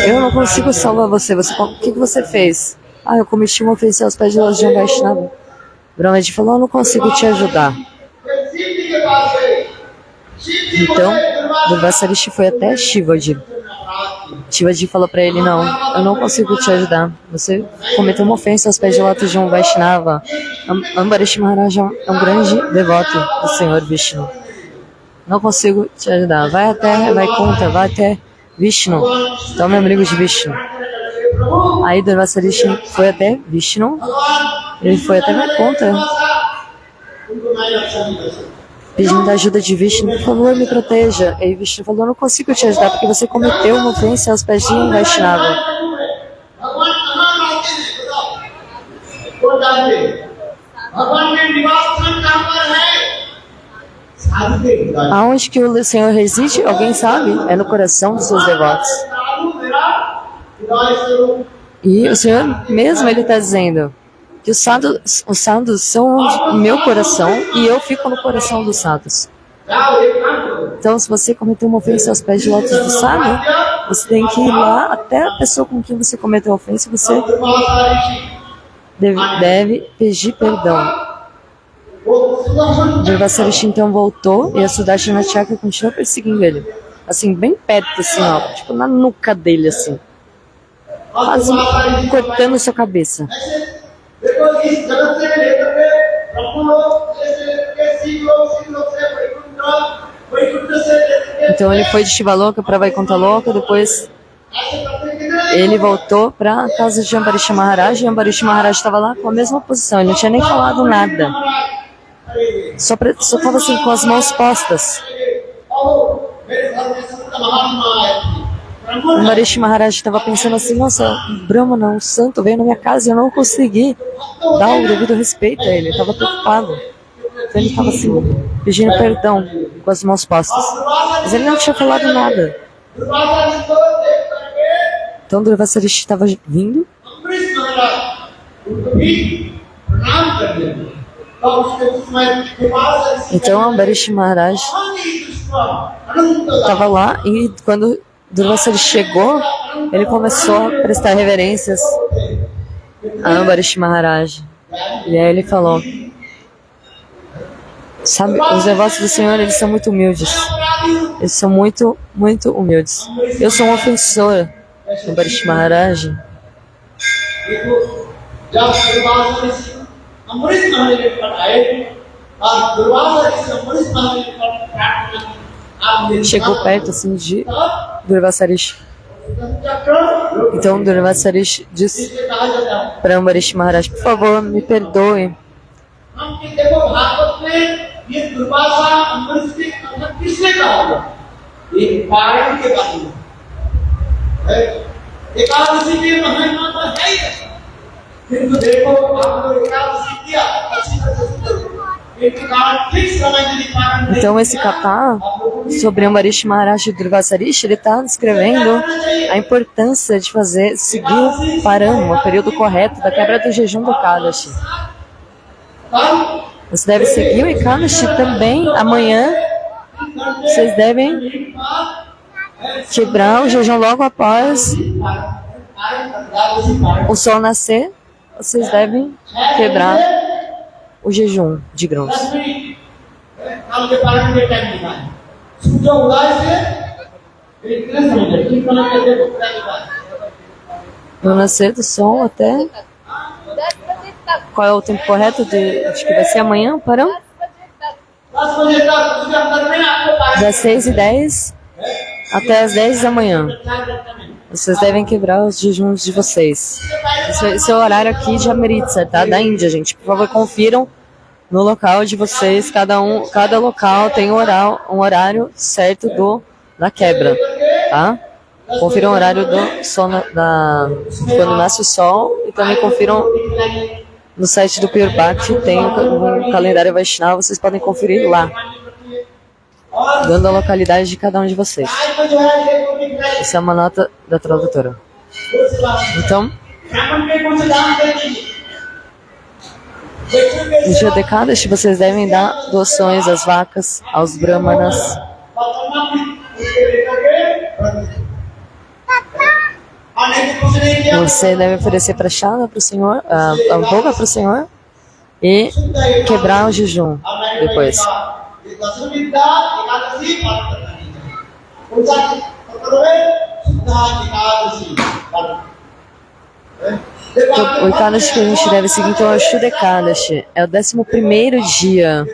eu não consigo salvar você, o que você fez? Ah, eu cometi uma ofensa aos pés de Lord John Vaishnava. Brahmaji falou, eu não consigo te ajudar. Então, Durvasa Rishi foi até Shivaji. Shivaji falou para ele, não, eu não consigo te ajudar. Você cometeu uma ofensa aos pés de Lord John Vaishnava. Ambarish Maharaj é um grande devoto do Senhor Vishnu. Não consigo te ajudar. Vai até Vishnu. Então, meu amigo de Vishnu. Aí Durvasa Rishi foi até Vishnu. Ele foi até Vaikuntha, pedindo a ajuda de Vishnu. Por favor, me proteja. Aí Vishnu falou, eu não consigo te ajudar porque você cometeu uma ofensa aos pés de Vaishnava. Aonde que o Senhor reside? Alguém sabe? É no coração dos seus devotos. E o Senhor mesmo, ele está dizendo que os sadhus são o meu coração e eu fico no coração dos sadhus. Então, se você cometeu uma ofensa aos pés de lótus do sadhu, você tem que ir lá até a pessoa com quem você cometeu a ofensa, você deve pedir perdão. Durvasa Rishi então voltou e a Sudarshana Chakra continuou perseguindo ele. Assim, bem perto, assim, ó, tipo na nuca dele, assim. Quase cortando sua cabeça. Então ele foi de Shivaloka para Vaikuntha Loka, depois ele voltou para a casa de Ambarish Maharaj, e Ambarish Maharaj estava lá com a mesma posição, ele não tinha nem falado nada. Só estava assim com as mãos postas. Ambarish Maharaj estava pensando assim, nossa, Brahmana, um santo veio na minha casa e eu não consegui dar o devido respeito a ele, ele estava preocupado. Então ele estava assim, pedindo perdão com as mãos postas. Mas ele não tinha falado nada. Então Durvasarishi estava vindo. Então Ambarish Maharaj estava lá e quando Durvasarishi chegou, ele começou a prestar reverências a Ambarish Maharaj. E aí ele falou, sabe, os devotos do Senhor, eles são muito humildes. Eles são muito, muito humildes. Eu sou um ofensor, Ambarish Maharaj. Chegou perto assim de Durvasarishi. Então Durvasarishi disse para Ambarish Maharaj, por favor, me perdoe. Então esse kata sobre Ambarish Maharaj e Durvasarishi, ele está descrevendo a importância de seguir o parama, o período correto da quebra do jejum do Ekadashi. Você deve seguir o Ekadashi também amanhã. Vocês devem quebrar o jejum logo após o sol nascer. Vocês devem quebrar o jejum de grãos. No nascer do sol até... Qual é o tempo correto de que vai ser amanhã, Param? Das 6h10 até as 10 da manhã. Vocês devem quebrar os jejuns de vocês. Esse é o horário aqui de Amritsar, tá? Da Índia, gente. Por favor, confiram no local de vocês. Cada local tem um horário certo da quebra, tá? Confiram o horário do sol, quando nasce o sol, e também confiram no site do Pure Bhakti, tem um calendário Vaishnava, vocês podem conferir lá, dando a localidade de cada um de vocês. Essa é uma nota da tradutora. Então, no dia de Ekadashi, vocês devem dar doações às vacas, aos brahmanas. Você deve oferecer prashada para o Senhor, a boca para o Senhor, e quebrar o jejum depois. Então, o Ekadashi que a gente deve seguir, então, é o Shuddha Ekadashi. É o 11º dia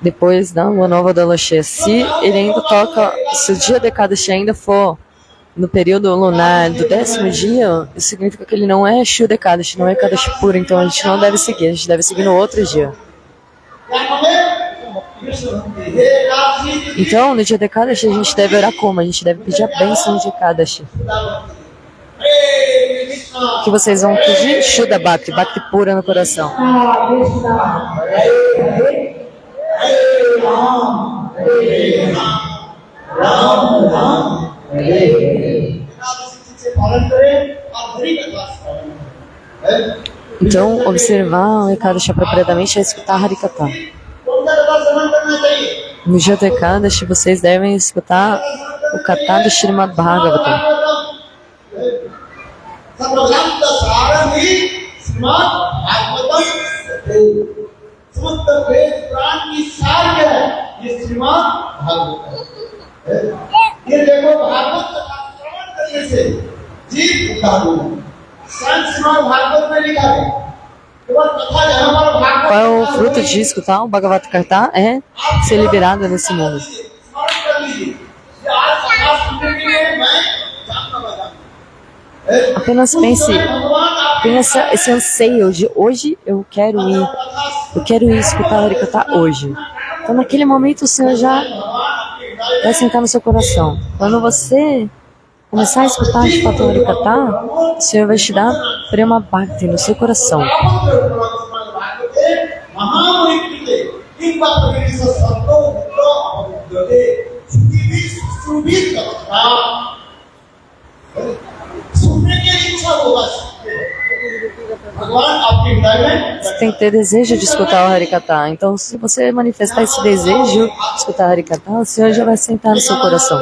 depois da lua nova da lua cheia. Se o dia de Ekadashi ainda for no período lunar do 10º dia, isso significa que ele não é Shuddha Ekadashi, não é Ekadashi puro, então a gente não deve seguir, a gente deve seguir no outro dia. Então, no dia de Ekadashi, a gente deve orar como? A gente deve pedir a bênção de Ekadashi. Que vocês vão pedir Shuddha Bhakti, Bhakti pura no coração. Então, observar o Ekadashi apropriadamente é escutar Harikatha. No dia do Ekadashi, vocês devem escutar o Katha do Srimad Bhagavatam. Qual é o fruto de escutar o Bhagavad Gita? É ser liberado nesse mundo. सुनने के लिए मैं जाऊंगा बाजार। Apenas tenha esse anseio de hoje eu quero ir escutar o Harikata hoje. Então naquele momento o Senhor já vai sentar no seu coração. Quando você começar a escutar de fato o Harikata, o Senhor vai te dar Prema Bhakti no seu coração. Você tem que ter desejo de escutar o Harikata. Então, se você manifestar esse desejo de escutar o Harikata, o Senhor já vai sentar no seu coração.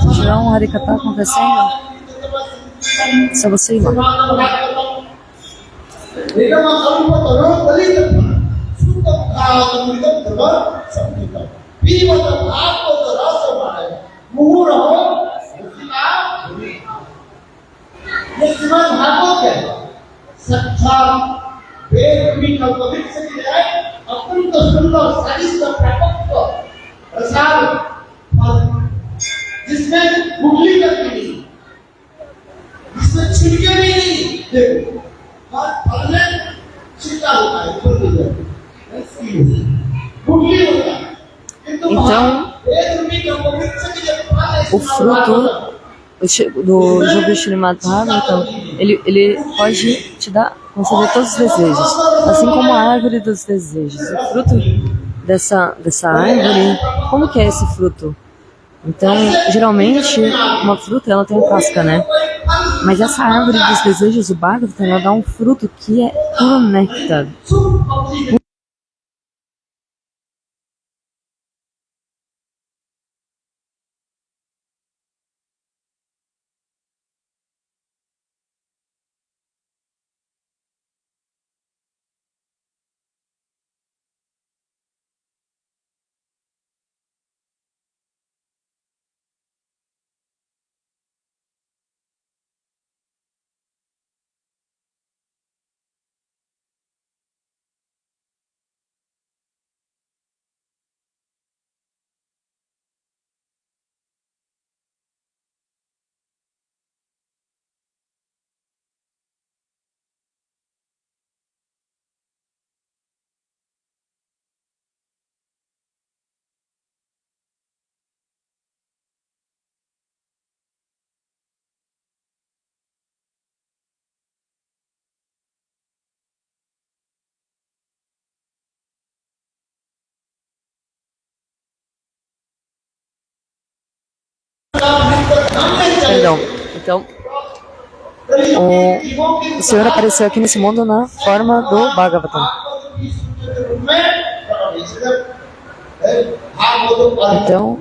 Se tiver um Harikata acontecendo, é só você ir lá. ये श्रीमद् भागवत है सच्चार वेद में कल्पित से जाए अत्यंत सुंदर स्वादिष्ट प्रापक प्रसाद जिसमें मुगली करती नहीं जिसमें छिड़के भी नहीं देखो हर फल में छिड़का होता है ऊपर की तरफ मुगली होता है Então, o fruto do Jogo Srimad Bhagavatam, ele pode te dar, conceder todos os desejos, assim como a árvore dos desejos. O fruto dessa árvore, como que é esse fruto? Então, geralmente, uma fruta ela tem casca, né? Mas essa árvore dos desejos, o Bhagavatam, ela dá um fruto que é puro néctar. Perdão. Então, o Senhor apareceu aqui nesse mundo na forma do Bhagavatam. Então,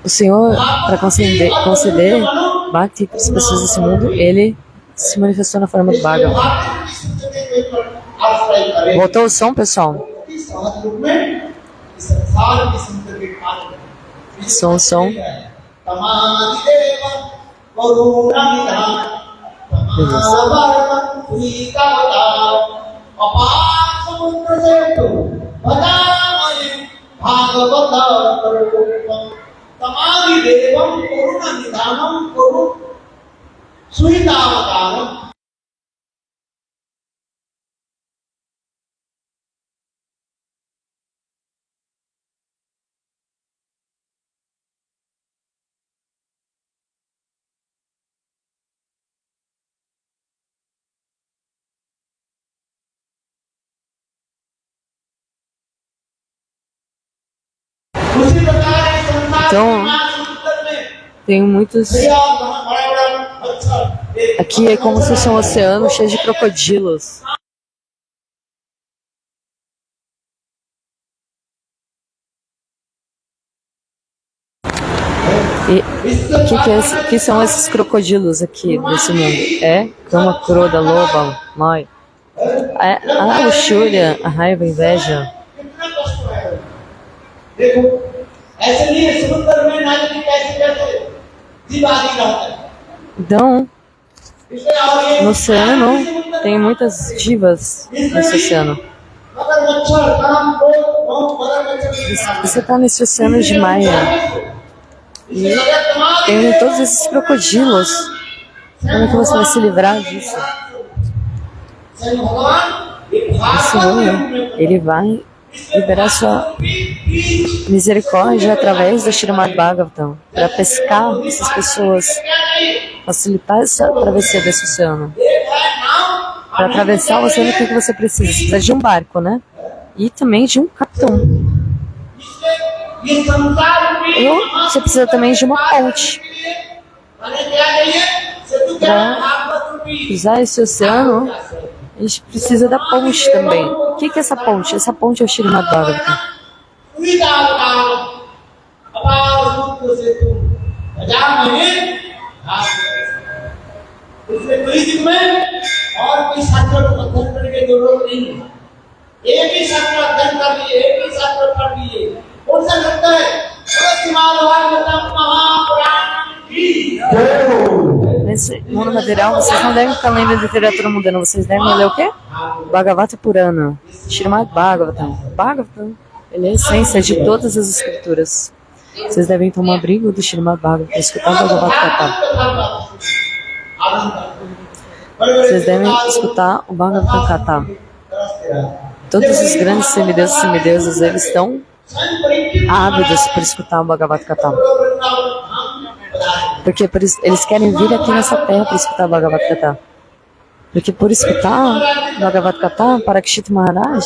o Senhor, para conceder Bhakti para as pessoas desse mundo, ele se manifestou na forma do Bhagavatam. Voltou o som, pessoal? Som. Então, tem muitos. Aqui é como se fosse um oceano cheio de crocodilos. E o que são esses crocodilos aqui desse mundo? É Kama, Krodha, Loba, Mai. A luxúria, a raiva, a inveja. Então, no oceano tem muitas divas nesse oceano. Você está nesse oceano de Maya. E tem todos esses crocodilos. Como é que você vai se livrar disso? O Senhor, Ele vai liberar sua misericórdia através do Srimad Bhagavatam para pescar essas pessoas, facilitar essa travessia desse oceano. Para atravessar o oceano, o que você precisa? Você precisa de um barco, né? E também de um capitão. Ou você precisa também de uma ponte. Para cruzar esse oceano, a gente precisa da ponte também. O que é essa ponte? Essa ponte é o Srimad Bhagavatam. Nesse mundo material, vocês não devem ficar lendo literatura mundana, vocês devem ler o quê? Bhagavata Purana, Srimad Bhagavatam. Bhagavatam, ele é a essência de todas as escrituras. Vocês devem tomar abrigo do Srimad Bhagavatam, escutar o Bhagavad Gita. Vocês devem escutar o Bhagavad Gita. Todos os grandes semideuses e semideusas, eles estão ávidos por escutar o Bhagavad Gita. Porque eles querem vir aqui nessa terra para escutar o Bhagavad Gita. Porque por escutar o Bhagavad Gita, Parikshit Maharaj,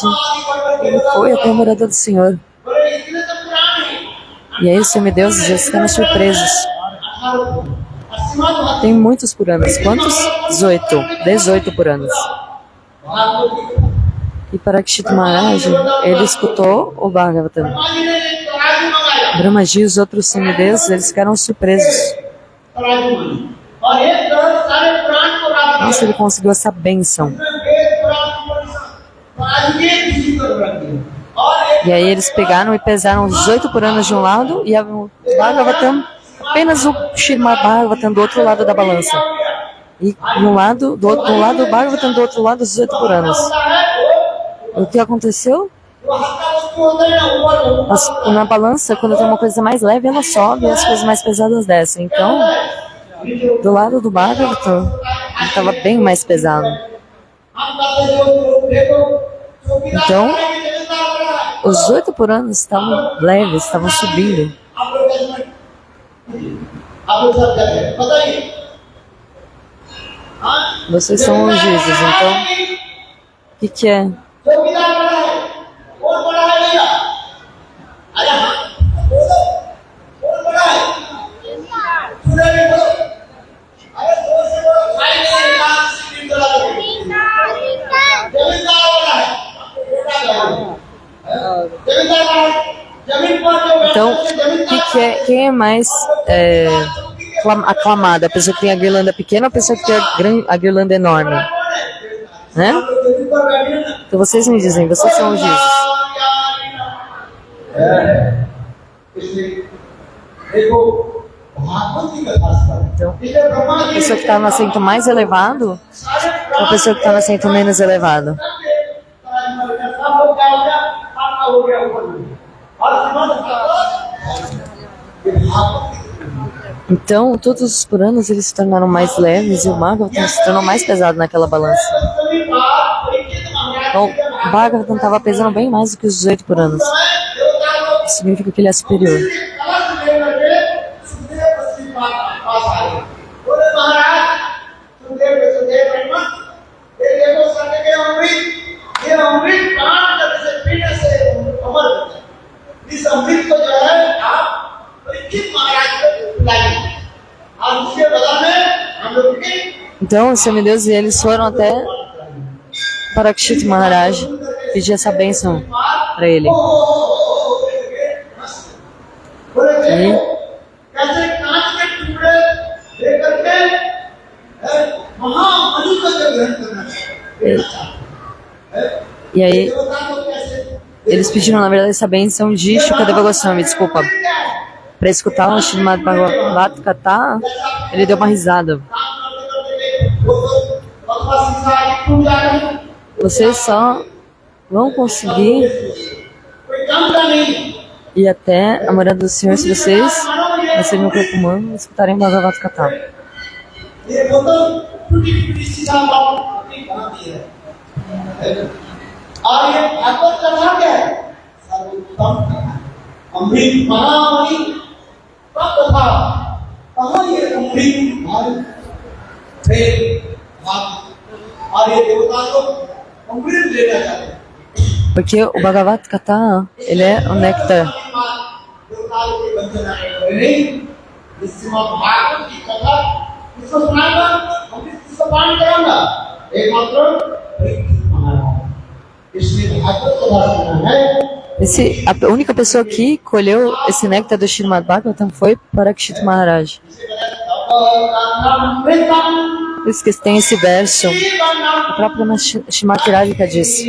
ele foi até a morada do Senhor. E aí os semideuses já ficaram surpresos. Tem muitos Puranas. Quantos? 18 Puranas. E Parikshit Maharaj, ele escutou o Bhagavatam. Brahmaji e os outros semideuses, eles ficaram surpresos. Nossa, ele conseguiu essa bênção. E aí eles pegaram e pesaram os 18 Puranas de um lado e o Bhagavatam, apenas o Srimad Bhagavatam do outro lado da balança. E de um lado, do lado o Bhagavatam, do outro lado os 18 Puranas. O que aconteceu? Na balança, quando tem uma coisa mais leve, ela sobe e as coisas mais pesadas descem. Então, do lado do Bhagavatam, ele estava bem mais pesado. Então, os 8 Puranas estavam leves, estavam subindo. Vocês são os juízes, então, o que é? Então, quem é mais aclamada? A pessoa que tem a guirlanda pequena ou a pessoa que tem a guirlanda enorme? Né? Então vocês me dizem, vocês são os juízes. Então, a pessoa que está no assento mais elevado ou a pessoa que está no assento menos elevado? Então, todos os Puranas eles se tornaram mais leves e o Bhagavatam se tornou mais pesado naquela balança. Então, o Bhagavatam estava pesando bem mais do que os 18 Puranas. Isso significa que ele é superior. Então, os semideuses eles foram até Parikshit Maharaj pedir essa bênção para ele. E aí, eles pediram, na verdade, essa bênção de Shukadeva Goswami, desculpa. Para escutar o Srimad Bhagavad Gita, ele deu uma risada. Vocês só vão conseguir ir até a morada do Senhor se vocês você no corpo humano, escutarem Bhagavad Gita. ये बोतल टूटी टूटी सीधा बात अपनी बनाती है और ये भागवत कथा क्या है सर्वोत्तम कथा अमृत महामणि का कथा कहाँ ये अमृत फिर और ये देवता लोग अमृत लेना चाहते हैं Porque o Bhagavad Gita, ele é um néctar. देवता लोग के बंधन आए नहीं इसमें भागवत की कथा इसको सुनाएगा अमृत किसको पान कराऊंगा एकमात्र महाराज इसलिए भागवत कथा सुना है A única pessoa que colheu esse néctar do Srimad Bhagavatam foi Parikshit Maharaj. Por isso que tem esse verso, a própria Srimati Radhika disse.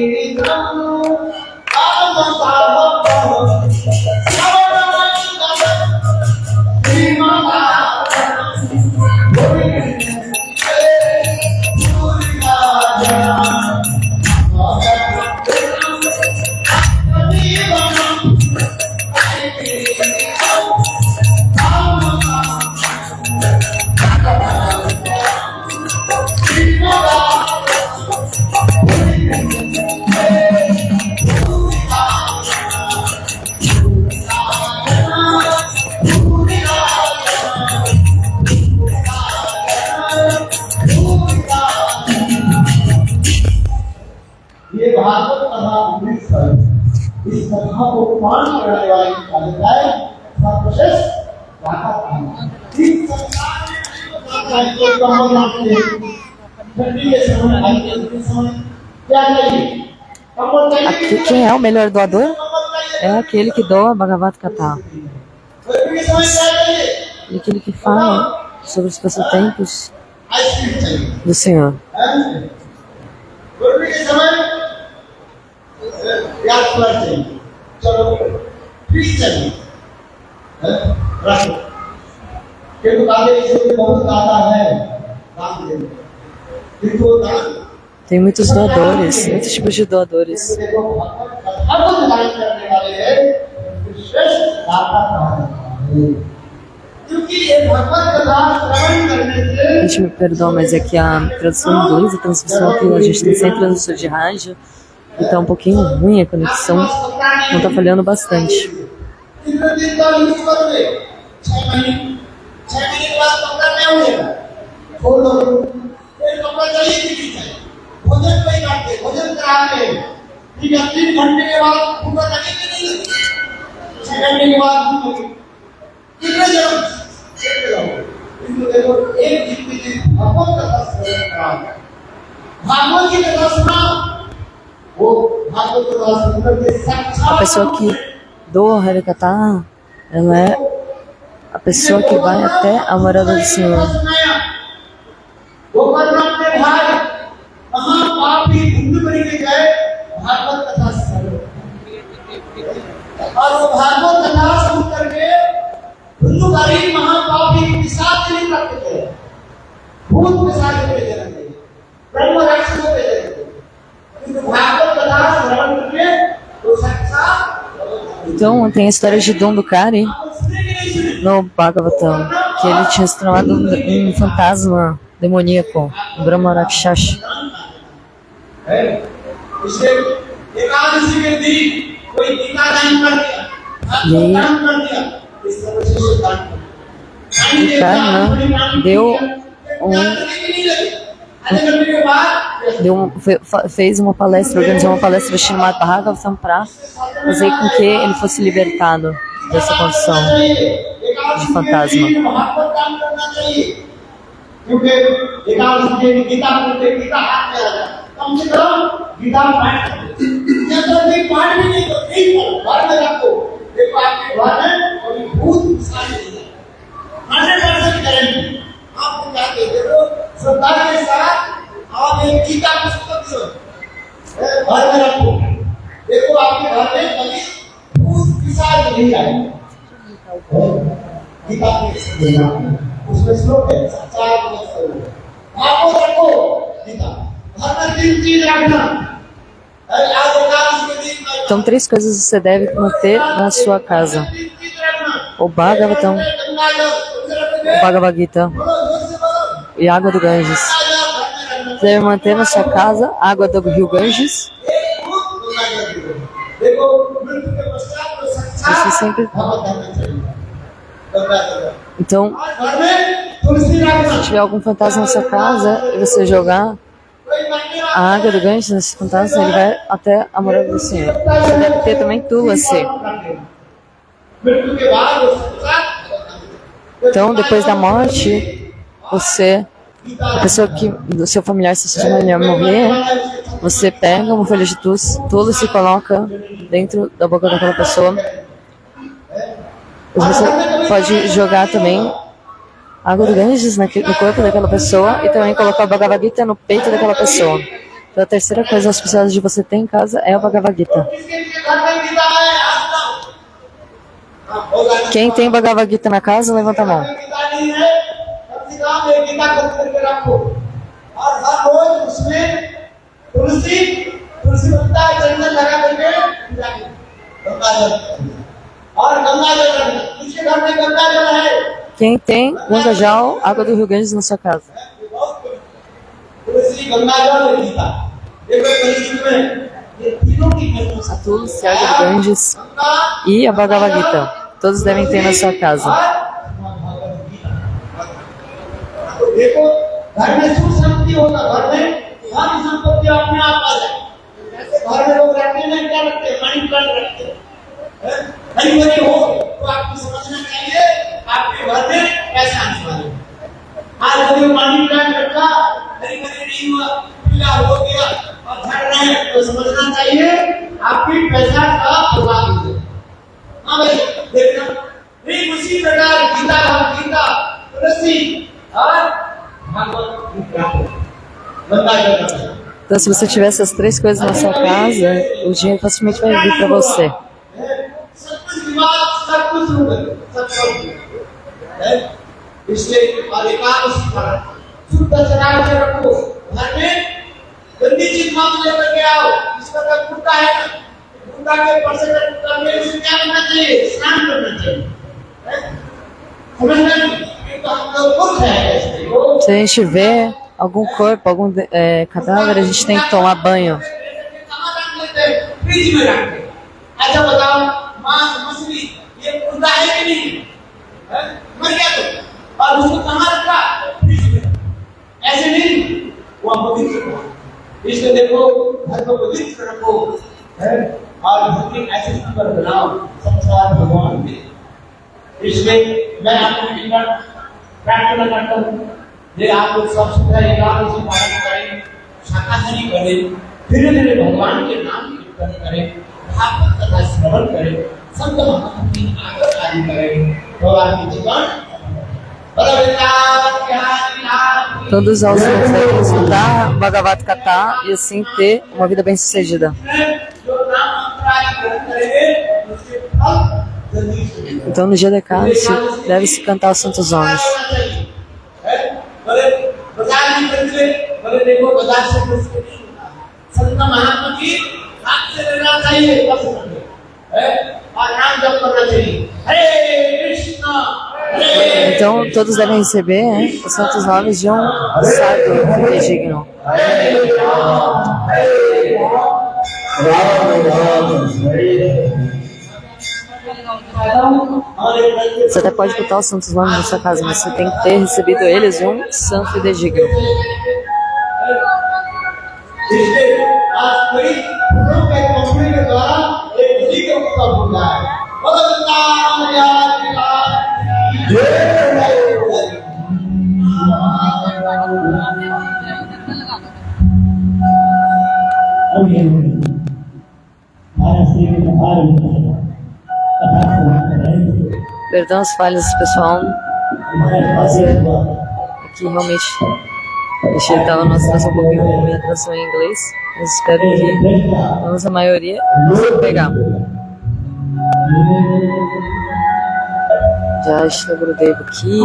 ये भागवत कथा अमृत है इस कथा को पान करने वाले की है सर्वश्रेष्ठ भागवत इस संसार में को कमल मानते हैं ठंडी के समय हल्के के समय क्या चाहिए कमल चाहिए Quem é o melhor doador? É aquele que doa Bhagavad Gita. गर्मी के समय क्या चाहिए É aquele que fala sobre os passatempos ice cream चाहिए do Senhor. गर्मी के समय प्याज पर चाहिए चलो फ्रीज चाहिए रखो किंतु काले इसमें बहुत ज्यादा है दान देने किंतु दान Tem muitos doadores, muitos tipos de doadores. देखो हर को दान करने वाले हैं श्रेष्ठ दाता है क्योंकि ये भगवत कथा श्रवण करने से Gente, me perdoa, mas é que a tradução em inglês, a transmissão que a gente tem sem transmissão de rádio, e tá um pouquinho ruim a conexão, então tá falhando bastante. तीन दिन का यूज करोगे 6 महीने के बाद कपड़ा नहीं होगा छोड़ दो फिर कपड़ा चाहिए कि नहीं चाहिए भोजन पे काटते भोजन कराते ठीक है 3 घंटे के बाद पूरा लगेगा नहीं 6 घंटे के बाद कितने जरूर इनको देखो एक जिंदगी भगवत कथा श्रवण करा भागवत की कथा सुना वो भागवत कथा सुनकर के A साक्षात pessoa que doa o Harikata, ela é a pessoa que vai até a morada do Senhor. Gokarna के भाई महापापी हिंदू बन के गए भागवत कथा श्रवण और वो भागवत कथा सुन करके हिंदूकारी महापापी पिशाच नहीं करते थे भूत पिशाच पे जन्म लिए ब्रह्म राक्षसों पे जन्म लिए किंतु भागवत कथा श्रवण करके वो साक्षात Então, tem a história de Dondukari no Bhagavatam, que ele tinha se tornado um fantasma demoníaco, um Brahma Rakshasa. इसलिए एकादशी के दिन कोई टीका दान कर दिया दान कर दिया इस तरह से दान Karna deu fez uma palestra, organizou uma palestra Srimad Bhagavatam para fazer com que ele fosse libertado dessa condição de fantasma. आपको क्या कहते हो श्रद्धा के साथ आप एक गीता पुस्तक से घर में रखो देखो आपके घर में कभी भूत पिशाच नहीं आएगा गीता देना उसमें श्लोक है चार आपको रखो गीता घर में 3 चीज रखना आज एकादशी के दिन Então, 3 coisas você deve manter na sua casa: o Bhagavatam, Ganga जल तुलसी रखोगे, Bhagavad Gita बोलो जोर से बोलो, e água do Ganges. Ganga जल घर में रखना Você deve manter na sua casa a água do rio Ganges. एक बूंद गंगा जल की जरूरत है। देखो मृत्यु के पश्चात तो Você संसार sempre. भगवत धाम में चली जाए। गंगा जल Então, और घर में तुलसी रखना, se tiver algum fantasma na sua casa e você jogar कोई मरने a água do Ganges nesse fantasma, ele vai até a morada do Senhor. Você deve ter também Tulasi. मृत्यु के बाद वो संसार Então, depois da morte, você, a pessoa que, do seu familiar, se sua familiar morrer, você pega uma folha de Tulasi e coloca dentro da boca daquela pessoa. Mas você pode jogar também água do Ganges no corpo daquela pessoa e também colocar o Bhagavad Gita no peito daquela pessoa. Então, a terceira coisa auspiciosa de você ter em casa é o Bhagavad Gita. Quem tem Bhagavad Gita na casa, levanta a mão. Quem tem Gangajal, água do Rio Ganges na sua casa. A Tulsi, a água do Ganges e a Bhagavad Gita. Todos devem ter na sua casa. देखो घर में सुख शांति होगा, घर में धन संपत्ति अपने आप आ जाए। ऐसे घर में लोग रहते हैं, क्या रखते हैं, मनी प्लांट रखते हैं। कहीं बड़ी हो तो आपको समझना चाहिए आपके घर में पैसा आने वाला है। आज कभी मनी प्लांट रखा, कहीं नहीं हुआ, पीला हो गया और झड़ रहे हैं, तो समझना चाहिए आपकी पैसा का बर्बाद हो गया। हाँ भाई देखना, नहीं उसी प्रकार गीता गीता तुलसी और Então, se você tiver essas três coisas na sua casa, o dinheiro facilmente vai vir para você. Se a gente vê algum corpo, algum cadáver, a gente tem que tomar banho. इसलिए मैं आपको प्रार्थना करता हूँ जे आप लोग सब सुविधा एकांत से पालन करें, शाकाहारी करें, धीरे धीरे भगवान के नाम कीर्तन करें, भागवत कथा श्रवण करें, संत महात्मा की आदर आदि करें, तो आपकी जीवन Todos aos outros devem estudar o Bhagavad Gita e assim ter uma vida bem-sucedida. Então, no dia da Ekadasi, deve-se cantar os santos nomes. Então, todos devem receber os santos nomes de um sábio fidedigno. Você até pode botar os santos nomes na sua casa, mas você tem que ter recebido eles de um santo fidedigno. Perdão as falhas, pessoal. Mas aqui realmente deixei estava nossa tradução um pouquinho ruim, a tradução em inglês. Mas espero que a maioria consiga pegar. Já estou Gurudev aqui.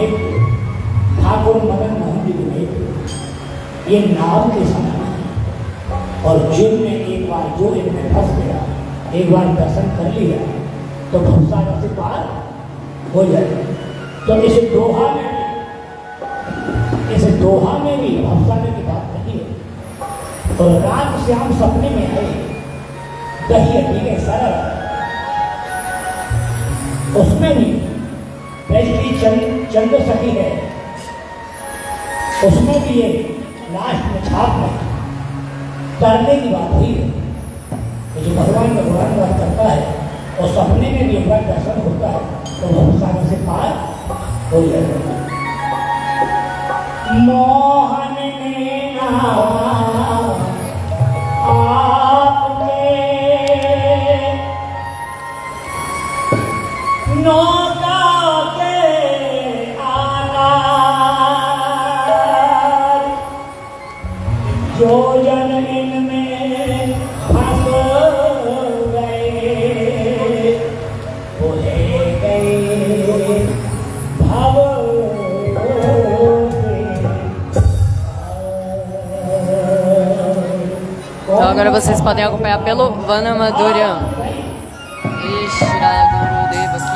समेत ठाकुर मदन मोहन जी समेत ये नाव के समान है। और जिनने एक बार जो इनमें फंस गया, एक बार दर्शन कर लिया तो भवसागर से पार हो जाएगा। तो इस दोहा में भी भवसागर की बात नहीं है। तो राम श्याम सपने में आए, दही हड्डी सरल, उसमें भी वैष्णवी चंद्र सखी है, उसमें भी ये लास्ट में छाप में करने की बात हुई है। तो जो भगवान बात करता है और सपने में भी एक बार दर्शन होता है तो भवसागर से पार हो जाएगा। मोहन ने नाम आपके नौका के आकार, जो जन इनमें फंस गए भूले गए भव Então agora vocês podem acompanhar pelo Vanamadurya. Ixi, Gurudeva aqui.